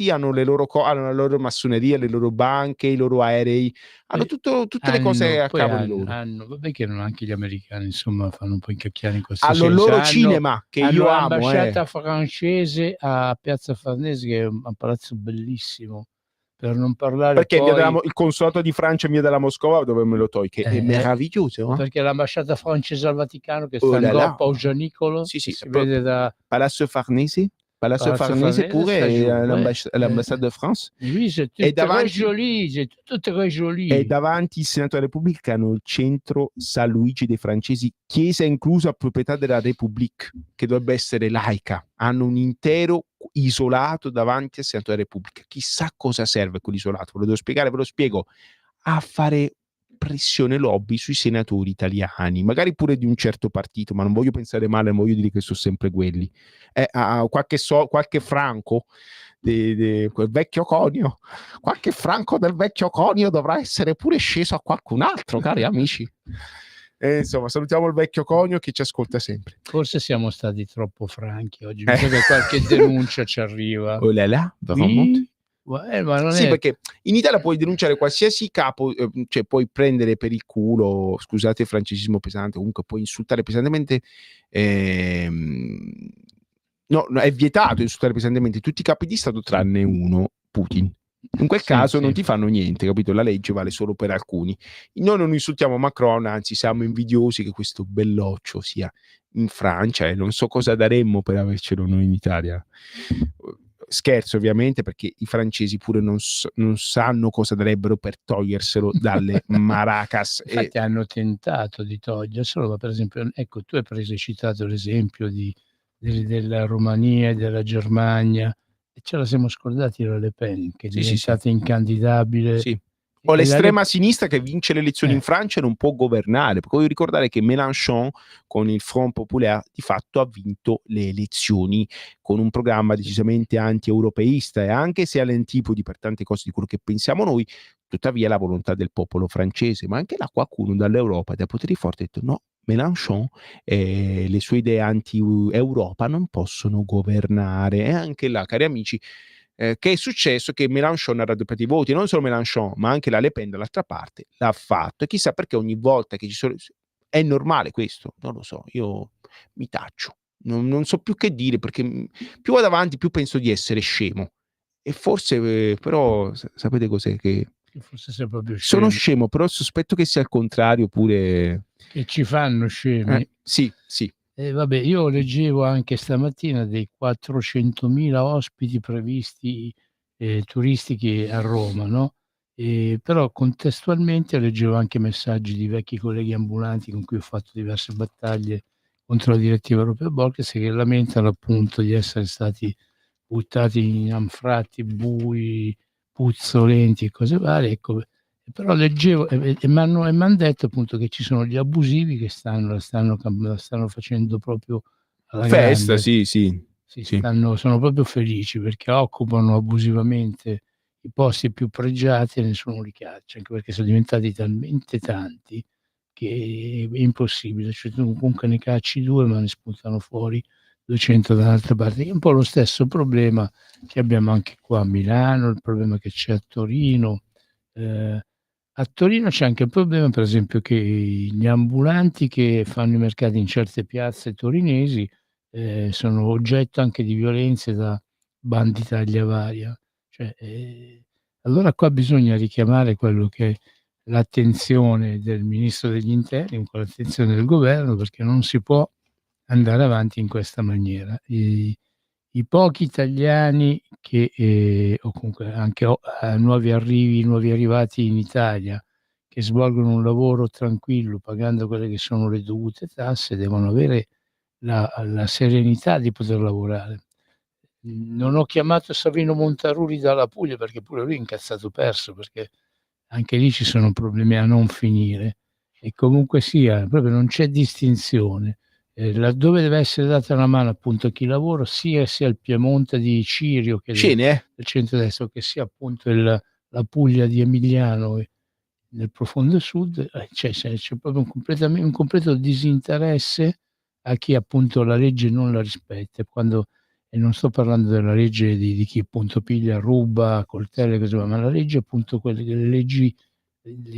hanno le loro hanno la loro massoneria, le loro banche, i loro aerei, hanno tutte le cose a capo di loro. Vabbè che anche gli americani, insomma, fanno un po' incacchiare in questo Hanno senso. il loro cinema, che io amo. L'ambasciata francese a Piazza Farnese, che è un palazzo bellissimo, per non parlare perché poi... il consolato di Francia in via della Moscova, dove me lo togli, che è meraviglioso. Perché l'ambasciata francese al Vaticano, che sta in Goppa o Gianicolo, sì, si vede da... Palazzo Farnese pure è l'ambassade de France. Oui, c'est très joli, c'est tutto très joli. E davanti il Senato della Repubblica hanno il centro San Luigi dei francesi, chiesa inclusa proprietà della République, che dovrebbe essere laica. Hanno un intero isolato davanti al Senato della Repubblica. Chissà cosa serve quell'isolato, ve lo devo spiegare, ve lo spiego. A fare pressione lobby sui senatori italiani, magari pure di un certo partito, ma non voglio pensare male, non voglio dire che sono sempre quelli. Qualche franco quel vecchio conio, qualche franco del vecchio conio dovrà essere pure sceso a qualcun altro, cari amici. Insomma, salutiamo il vecchio conio che ci ascolta sempre. Forse siamo stati troppo franchi oggi, mi sa che qualche denuncia ci arriva. Oh là là, veramente? Ma non sì, è... perché in Italia puoi denunciare qualsiasi capo, cioè puoi prendere per il culo, scusate il francesismo pesante, comunque puoi insultare pesantemente, no, è vietato insultare pesantemente tutti i capi di Stato tranne uno, Putin. In quel caso non ti fanno niente, capito? La legge vale solo per alcuni. Noi non insultiamo Macron, anzi siamo invidiosi che questo belloccio sia in Francia e non so cosa daremmo per avercelo noi in Italia. Scherzo ovviamente, perché i francesi pure non sanno cosa darebbero per toglierselo dalle maracas. Infatti hanno tentato di toglierselo, ma per esempio, ecco, tu hai citato l'esempio della Romania e della Germania, e ce la siamo scordati la Le Pen, che è diventata incandidabile. Sì. O l'estrema sinistra che vince le elezioni in Francia e non può governare, perché voglio ricordare che Mélenchon con il Front Populaire di fatto ha vinto le elezioni con un programma decisamente anti-europeista, e anche se alle antipodi per tante cose di quello che pensiamo noi, tuttavia la volontà del popolo francese. Ma anche là qualcuno dall'Europa, dai poteri forti, ha detto no, Mélenchon e le sue idee anti-Europa non possono governare. E anche là, cari amici, che è successo? Che Mélenchon ha raddoppiato i voti, non solo Mélenchon, ma anche la Le Pen dall'altra parte l'ha fatto. E chissà perché ogni volta che ci sono... È normale questo? Non lo so, io mi taccio. Non so più che dire, perché più vado avanti, più penso di essere scemo. E forse, però, sapete cos'è? Che forse sei proprio scemo. Sono scemo, però sospetto che sia il contrario pure... Che ci fanno scemi. Sì. Vabbè, io leggevo anche stamattina dei 400.000 ospiti previsti turistici a Roma, no? Però contestualmente leggevo anche messaggi di vecchi colleghi ambulanti con cui ho fatto diverse battaglie contro la direttiva europea Bolkestein, che lamentano appunto di essere stati buttati in anfratti, bui, puzzolenti e cose varie. Ecco, però leggevo e m'han detto appunto che ci sono gli abusivi che la stanno facendo proprio alla Festa, grande. sì, sì. Sono proprio felici perché occupano abusivamente i posti più pregiati e nessuno li caccia, anche perché sono diventati talmente tanti che è impossibile. Cioè tu comunque ne cacci 2, ma ne spuntano fuori 200 da un'altra parte. È un po' lo stesso problema che abbiamo anche qua a Milano, il problema che c'è a Torino. A Torino c'è anche il problema, per esempio, che gli ambulanti che fanno i mercati in certe piazze torinesi sono oggetto anche di violenze da bandi taglia varia. Cioè, allora qua bisogna richiamare quello che è l'attenzione del ministro degli interni, un po' l'attenzione del governo, perché non si può andare avanti in questa maniera. I pochi italiani che o comunque anche nuovi arrivati in Italia, che svolgono un lavoro tranquillo, pagando quelle che sono le dovute tasse, devono avere la serenità di poter lavorare. Non ho chiamato Savino Montaruli dalla Puglia perché pure lui è incazzato perso, perché anche lì ci sono problemi a non finire e comunque sia, proprio non c'è distinzione. Laddove deve essere data una mano appunto a chi lavora, sia il Piemonte di Cirio che del centrodestra, che sia appunto la Puglia di Emiliano nel profondo sud, c'è proprio un completo disinteresse a chi appunto la legge non la rispetta. E non sto parlando della legge di chi appunto piglia, ruba, coltella, così, ma la legge appunto le leggi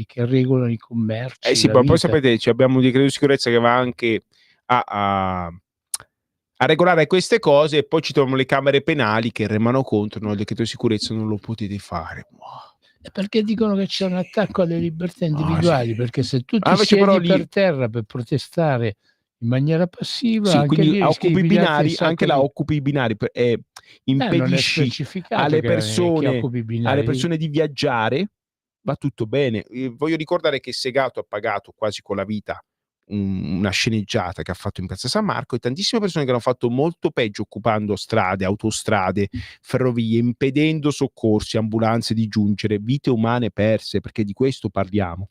che regolano i commerci, Sì, la ma poi vita. sapete, abbiamo un decreto di sicurezza che va anche a regolare queste cose e poi ci troviamo le camere penali che remano contro, no, il decreto di sicurezza non lo potete fare. Perché dicono che c'è un attacco alle libertà individuali, sì. perché se tu ti Invece però siedi lì, per terra per protestare in maniera passiva, sì, anche quindi lì rischi occupi di i pigliarti un binari, sacco anche là di... occupi i binari, non è impedisci specificato alle che persone, occupi i binari. di viaggiare, va tutto bene. Voglio ricordare che Segato ha pagato quasi con la vita una sceneggiata che ha fatto in Piazza San Marco e tantissime persone che hanno fatto molto peggio occupando strade, autostrade, ferrovie, impedendo soccorsi, ambulanze di giungere, vite umane perse, perché di questo parliamo,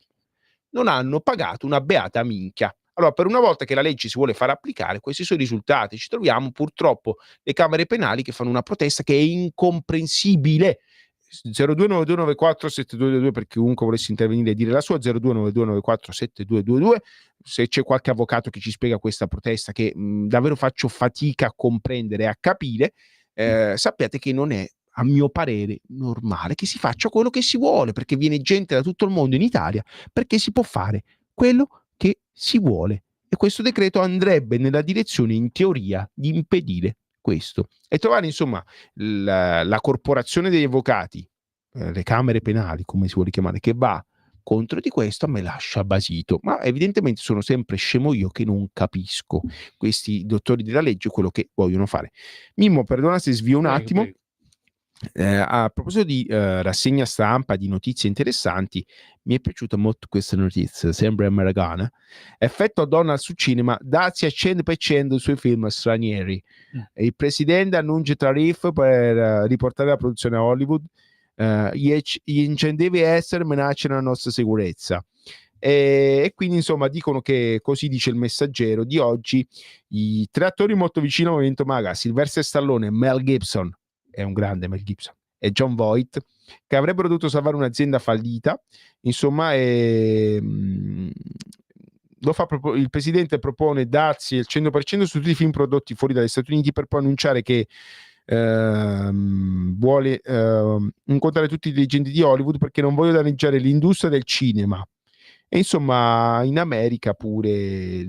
non hanno pagato una beata minchia. Allora, per una volta che la legge si vuole far applicare, questi sono i risultati. Ci troviamo purtroppo le camere penali che fanno una protesta che è incomprensibile. 0292947222 per chiunque volesse intervenire e dire la sua, 0292947222. Se c'è qualche avvocato che ci spiega questa protesta che davvero faccio fatica a comprendere e a capire, sappiate che non è, a mio parere, normale che si faccia quello che si vuole, perché viene gente da tutto il mondo in Italia, perché si può fare quello che si vuole. E questo decreto andrebbe nella direzione, in teoria, di impedire questo. E trovare, insomma, la corporazione degli avvocati, le camere penali, come si vuole chiamare, che va contro di questo, a me lascia basito. Ma evidentemente sono sempre scemo io che non capisco questi dottori della legge quello che vogliono fare. Mimmo, perdona se svio un attimo. Prego. A proposito di rassegna stampa, di notizie interessanti, mi è piaciuta molto questa notizia, sembra americana. Effetto Donald su cinema, dazi al 100% dei suoi film stranieri. Il presidente annuncia tariffe per riportare la produzione a Hollywood. Gli incentivi esteri minacciano la nostra sicurezza. E quindi insomma dicono che, così dice il Messaggero di oggi, i 3 attori molto vicini al movimento MAGA, Sylvester Stallone, Mel Gibson, è un grande Mel Gibson, e John Voight, che avrebbero dovuto salvare un'azienda fallita, insomma, il presidente propone dazi al 100% su tutti i film prodotti fuori dagli Stati Uniti, per poi annunciare che vuole incontrare tutti i dirigenti di Hollywood perché non voglio danneggiare l'industria del cinema. E insomma, in America pure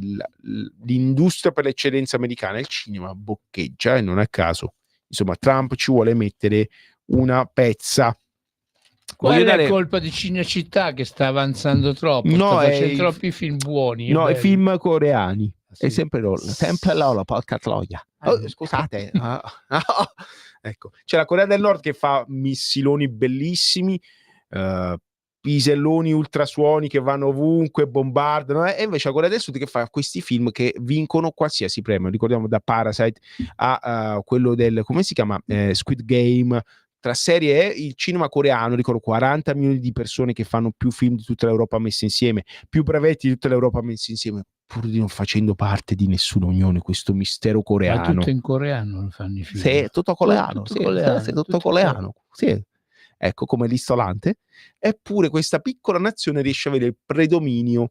l'industria per l'eccellenza americana, il cinema, boccheggia, e non a caso. Insomma, Trump ci vuole mettere una pezza. Quella è colpa di Cinecittà che sta avanzando troppo, sta facendo troppi film buoni. No, i film coreani. È sempre loro, porca troia. Scusate. Ecco, c'è la Corea del Nord che fa missiloni bellissimi, piselloni ultrasuoni che vanno ovunque, bombardano, e invece la Corea del Sud che fa questi film che vincono qualsiasi premio. Ricordiamo da Parasite a quello del, come si chiama? Squid Game. Tra serie il cinema coreano, ricordo 40 milioni di persone che fanno più film di tutta l'Europa messe insieme, più brevetti di tutta l'Europa messi insieme, pur di non facendo parte di nessuna unione, questo mistero coreano. Ma tutto in coreano lo fanno i film. Sì, tutto coreano, tutto coreano. Sì. Ecco, come l'Istolante. Eppure questa piccola nazione riesce a avere il predominio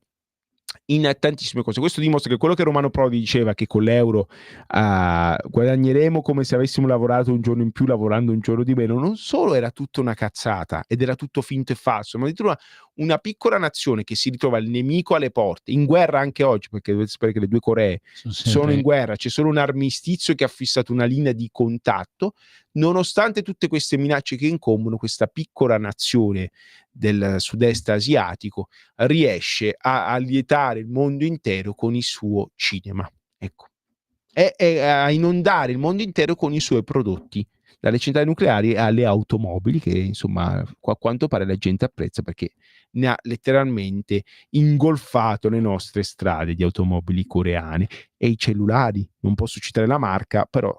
in tantissime cose. Questo dimostra che quello che Romano Prodi diceva, che con l'euro guadagneremo come se avessimo lavorato un giorno in più lavorando un giorno di meno, non solo era tutta una cazzata ed era tutto finto e falso, ma addirittura una piccola nazione che si ritrova il nemico alle porte, in guerra anche oggi, perché dovete sapere che le due Coree sono in guerra, c'è solo un armistizio che ha fissato una linea di contatto. Nonostante tutte queste minacce che incombono, questa piccola nazione del sud-est asiatico riesce a allietare il mondo intero con il suo cinema, ecco, e a inondare il mondo intero con i suoi prodotti, dalle centrali nucleari alle automobili, che insomma a quanto pare la gente apprezza, perché ne ha letteralmente ingolfato le nostre strade di automobili coreane. E i cellulari, non posso citare la marca, però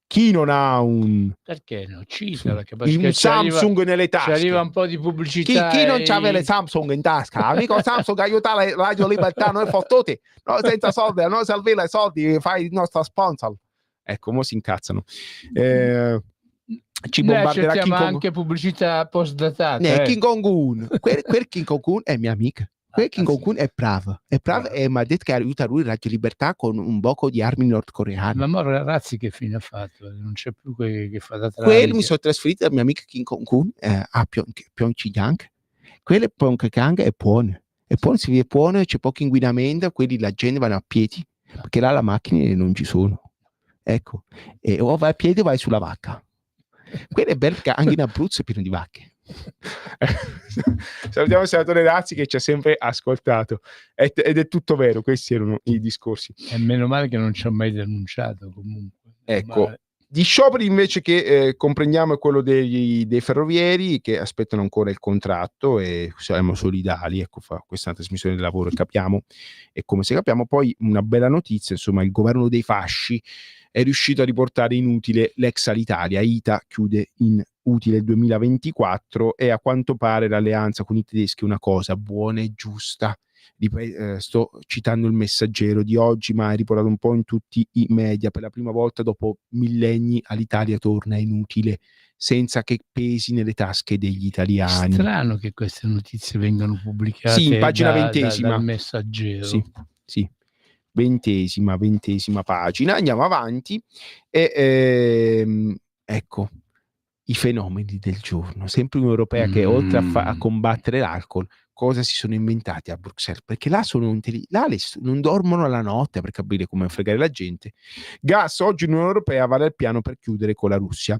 chi non ha un... Perché no? Citala, che un Samsung nelle tasche. Ci arriva un po' di pubblicità. Chi non c'aveva le Samsung in tasca? Amico Samsung aiuta la Radio Libertà, noi fottuti, noi senza soldi, noi salvare i soldi, fai il nostro sponsor. Ecco, mo si incazzano. Ci bombarderà King Kong. Anche pubblicità post-datata. King Kong-un. Quel King Kong-un è mia amica. Quel King Kong-un è bravo. È bravo e mi ha detto che aiuta lui Radio Libertà con un poco di armi nordcoreane. Ma Razzi che fine ha fatto? Non c'è più che fa da trarre. Quello mi sono trasferito da mia amica King Kong-un a Pyeongchang. Quello è Pyeongchang è buono. È buono, si vede buono, c'è poco inquinamento, quelli la gente vanno a piedi, perché là le macchine non ci sono. Ecco. E o vai a piedi o vai sulla vacca. Quello è bello perché anche in Abruzzo è pieno di vacche. Salutiamo il senatore Razzi che ci ha sempre ascoltato ed è tutto vero, questi erano i discorsi. E meno male che non ci ha mai denunciato comunque. Ecco, di scioperi invece che comprendiamo è quello dei ferrovieri che aspettano ancora il contratto e siamo solidali, ecco, fa questa trasmissione del lavoro e capiamo, e come se capiamo. Poi una bella notizia, insomma, il governo dei fasci è riuscito a riportare in utile l'ex Alitalia. ITA chiude in utile il 2024 e a quanto pare l'alleanza con i tedeschi è una cosa buona e giusta. Sto citando il Messaggero di oggi, ma è riportato un po' in tutti i media. Per la prima volta dopo millenni Alitalia torna inutile, senza che pesi nelle tasche degli italiani. Strano che queste notizie vengano pubblicate. Sì, in pagina 20ª. Dal Messaggero. Sì. 20ª pagina. Andiamo avanti e ecco i fenomeni del giorno. Sempre un'europea che oltre a combattere l'alcol, cosa si sono inventati a Bruxelles? Perché là non dormono la notte per capire come fregare la gente. Gas, oggi l'Unione Europea vale il piano per chiudere con la Russia.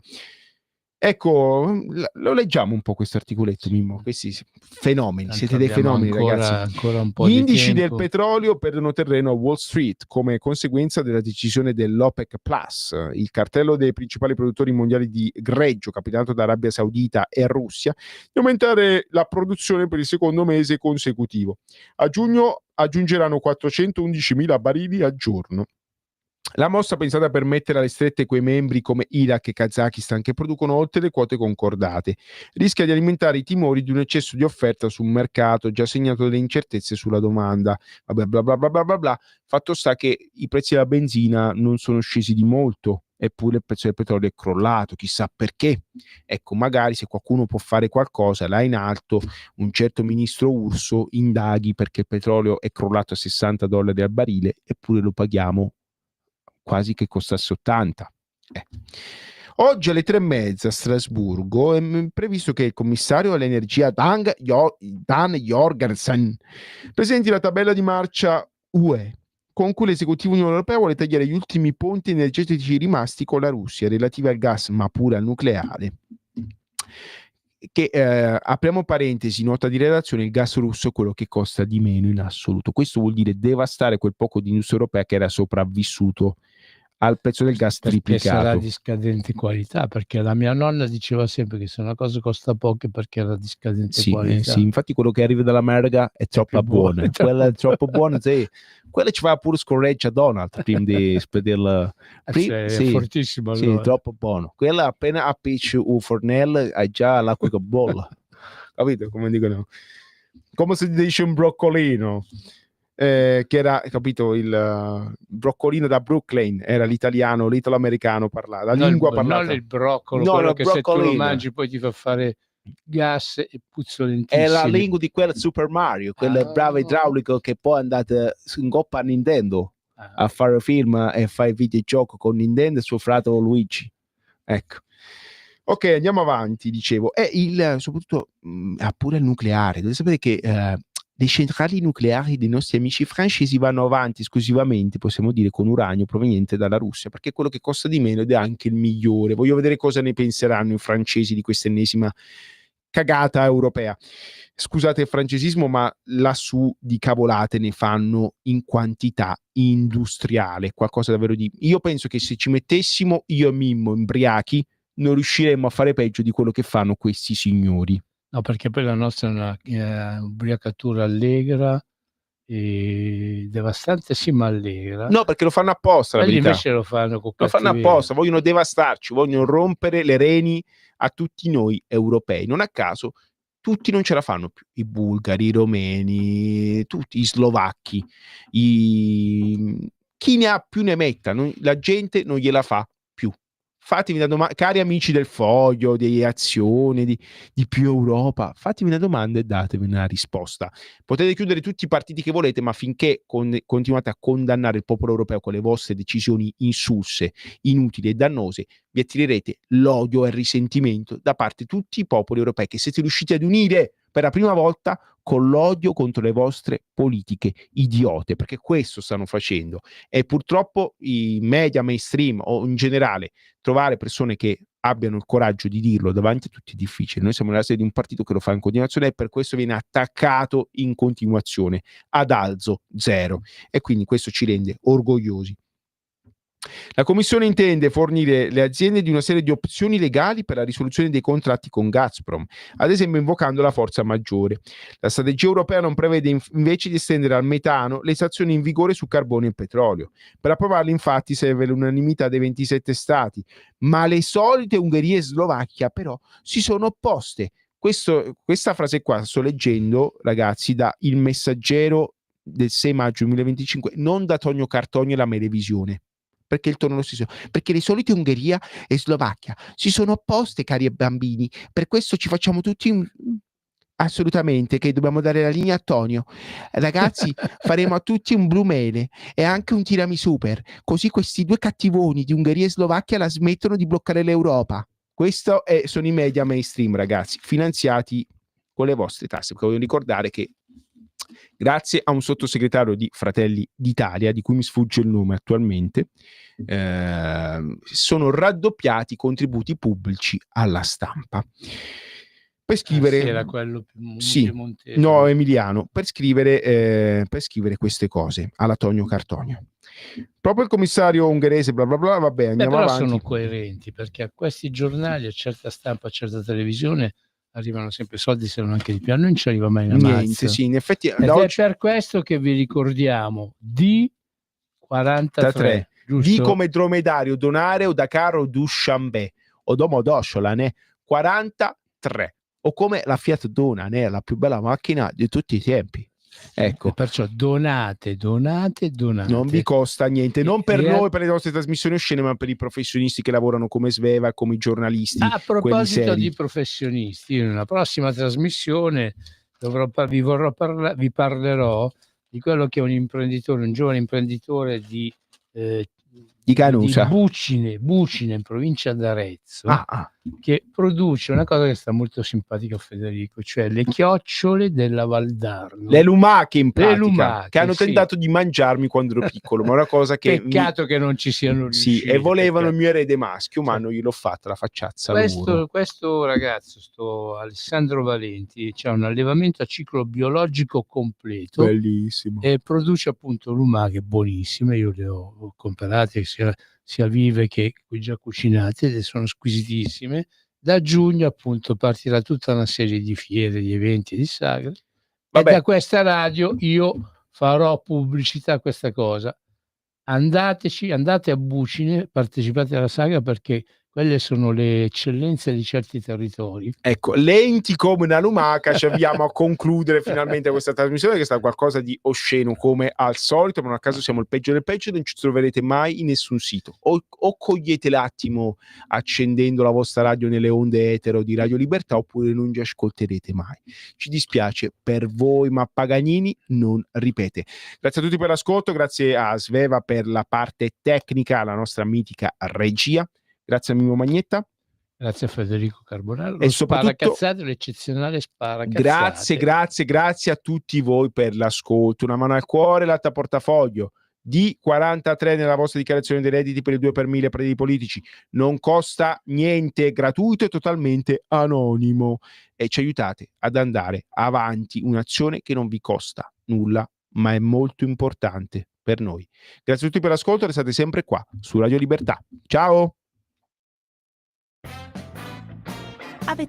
Ecco, lo leggiamo un po' questo articoletto, Mimmo. Questi fenomeni, siete dei fenomeni, ragazzi. Ancora un po' Gli indici del petrolio perdono terreno a Wall Street come conseguenza della decisione dell'OPEC Plus, il cartello dei principali produttori mondiali di greggio, capitato da Arabia Saudita e Russia, di aumentare la produzione per il secondo mese consecutivo. A giugno aggiungeranno 411.000 barili al giorno. La mossa pensata per mettere alle strette quei membri come Iraq e Kazakistan che producono oltre le quote concordate rischia di alimentare i timori di un eccesso di offerta su un mercato già segnato dalle incertezze sulla domanda. Vabbè, bla bla bla bla bla bla. Fatto sta che i prezzi della benzina non sono scesi di molto, eppure il prezzo del petrolio è crollato, chissà perché. Ecco, magari se qualcuno può fare qualcosa là in alto, un certo ministro Urso indaghi perché il petrolio è crollato a $60 al barile, eppure lo paghiamo quasi che costasse 80. Oggi alle 3:30 a Strasburgo è previsto che il commissario all'energia Dan Jorgensen presenti la tabella di marcia UE con cui l'esecutivo Unione Europea vuole tagliare gli ultimi ponti energetici rimasti con la Russia relativi al gas ma pure al nucleare. che apriamo parentesi, nota di redazione, il gas russo è quello che costa di meno in assoluto. Questo vuol dire devastare quel poco di industria europea che era sopravvissuto al prezzo del gas perché sarà triplicato. di scadente qualità, perché la mia nonna diceva sempre che se una cosa costa poco è perché era di scadente qualità. Sì, infatti quello che arriva dall'America è troppo buono. Quella è troppo buona, sì. Quella ci va pure scorreggia Donald prima di spederla. È fortissimo allora. Sì, troppo buono. Quella appena appicci un fornello hai già l'acqua che bolla. Capito? Come dicono? Come si dice un broccolino. Che era, capito, il broccolino da Brooklyn, era l'italiano, l'italo-americano parlato, la lingua parlata. Non il broccolo, No, quello no, che se tu lo broccolino. mangi poi ti fa fare gas e puzzolentissimi. È la lingua di quel Super Mario, quel bravo idraulico che poi è andato in coppa a Nintendo a fare film e fare videogioco con Nintendo e suo fratello Luigi. Ecco. Ok, andiamo avanti, dicevo. E soprattutto ha pure il nucleare. Dovete sapere che le centrali nucleari dei nostri amici francesi vanno avanti esclusivamente, possiamo dire, con uranio proveniente dalla Russia, perché è quello che costa di meno ed è anche il migliore. Voglio vedere cosa ne penseranno i francesi di questa ennesima cagata europea. Scusate il francesismo, ma lassù di cavolate ne fanno in quantità industriale, qualcosa davvero di... Io penso che se ci mettessimo io e Mimmo imbriachi non riusciremmo a fare peggio di quello che fanno questi signori. No, perché poi la nostra è una ubriacatura allegra e devastante, sì, ma allegra. No, perché lo fanno apposta, la verità. Invece lo fanno con Lo fanno cattiveria. apposta, vogliono devastarci, vogliono rompere le reni a tutti noi europei. Non a caso tutti non ce la fanno più, i bulgari, i romeni, tutti i slovacchi, chi ne ha più ne metta, la gente non gliela fa più. Fatemi una domanda, cari amici del Foglio, di Azione, di Più Europa, fatemi una domanda e datemi una risposta. Potete chiudere tutti i partiti che volete, ma finché continuate a condannare il popolo europeo con le vostre decisioni insulse, inutili e dannose, vi attirerete l'odio e il risentimento da parte di tutti i popoli europei che siete riusciti ad unire per la prima volta con l'odio contro le vostre politiche idiote, perché questo stanno facendo. E purtroppo i media mainstream o in generale trovare persone che abbiano il coraggio di dirlo davanti a tutti è difficile. Noi siamo nella sede di un partito che lo fa in continuazione e per questo viene attaccato in continuazione ad alzo zero, e quindi questo ci rende orgogliosi. La Commissione intende fornire le aziende di una serie di opzioni legali per la risoluzione dei contratti con Gazprom, ad esempio invocando la forza maggiore. La strategia europea non prevede invece di estendere al metano le sanzioni in vigore su carbone e petrolio. Per approvarle infatti serve l'unanimità dei 27 stati, ma le solite Ungheria e Slovacchia però si sono opposte. Questa frase qua sto leggendo, ragazzi, da Il Messaggero del 6 maggio 2025, non da Tonio Cartogno e la Melevisione. Perché il tono è lo stesso? Perché le solite Ungheria e Slovacchia si sono opposte, cari bambini. Per questo ci facciamo tutti assolutamente che dobbiamo dare la linea a Tonio. Ragazzi, faremo a tutti un Brumele e anche un tiramisù, così questi due cattivoni di Ungheria e Slovacchia la smettono di bloccare l'Europa. Questo sono i media mainstream, ragazzi, finanziati con le vostre tasse. Perché voglio ricordare che grazie a un sottosegretario di Fratelli d'Italia, di cui mi sfugge il nome attualmente, sono raddoppiati i contributi pubblici alla stampa. Per scrivere... sì, era quello più sì, no, Emiliano, per scrivere queste cose alla Tonio Cartonio. Proprio il commissario ungherese, bla bla bla, vabbè, andiamo però avanti. sono coerenti, perché a questi giornali, a certa stampa, a certa televisione, arrivano sempre soldi, se non anche di più. A noi non ci arriva mai una mazza. Niente, sì, in effetti Ed è per questo che vi ricordiamo di 43, giusto? di come dromedario donare o da caro Dushanbe o domodosciola ne 43, o come la Fiat Dona, ne la più bella macchina di tutti i tempi. Ecco, e perciò donate. Non vi costa niente, non per noi, per le nostre trasmissioni oscene, ma per i professionisti che lavorano come Sveva, come i giornalisti. A proposito di professionisti, in una prossima trasmissione vi parlerò di quello che è un imprenditore, un giovane imprenditore di Canusa, Bucine in provincia d'Arezzo, che produce una cosa che sta molto simpatica a Federico, cioè le chiocciole della Valdarno. Le lumache in Le pratica, lumache, che hanno sì. tentato di mangiarmi quando ero piccolo, ma è una cosa che Peccato che non ci siano riusciti. Sì, e volevano il peccato. mio erede maschio, ma Cioè, non gliel'ho fatta la facciazza loro. questo ragazzo, Alessandro Valenti, c'ha un allevamento a ciclo biologico completo Bellissimo. e produce appunto lumache buonissime. Io le ho comprate sia vive che già cucinate ed sono squisitissime. Da giugno appunto partirà tutta una serie di fiere, di eventi, di sagre, e Vabbè. da questa radio io farò pubblicità a questa cosa. Andate a Bucine, partecipate alla sagra, perché quelle sono le eccellenze di certi territori. Ecco, lenti come una lumaca, ci avviamo a concludere finalmente questa trasmissione, che è stata qualcosa di osceno come al solito, ma non a caso siamo il peggio del peggio, non ci troverete mai in nessun sito. O cogliete l'attimo accendendo la vostra radio nelle onde etero di Radio Libertà, oppure non ci ascolterete mai. Ci dispiace per voi, ma Paganini non ripete. Grazie a tutti per l'ascolto, grazie a Sveva per la parte tecnica, la nostra mitica regia. Grazie a Mimmo Magnetta. Grazie a Federico Carbonaro. E soprattutto Sparacazzate, l'eccezionale Sparacazzate. Grazie a tutti voi per l'ascolto. Una mano al cuore, l'altra portafoglio. D43 nella vostra dichiarazione dei redditi per il 2 per 1000 per i politici. Non costa niente, è gratuito e totalmente anonimo. E ci aiutate ad andare avanti, un'azione che non vi costa nulla, ma è molto importante per noi. Grazie a tutti per l'ascolto, restate sempre qua su Radio Libertà. Ciao!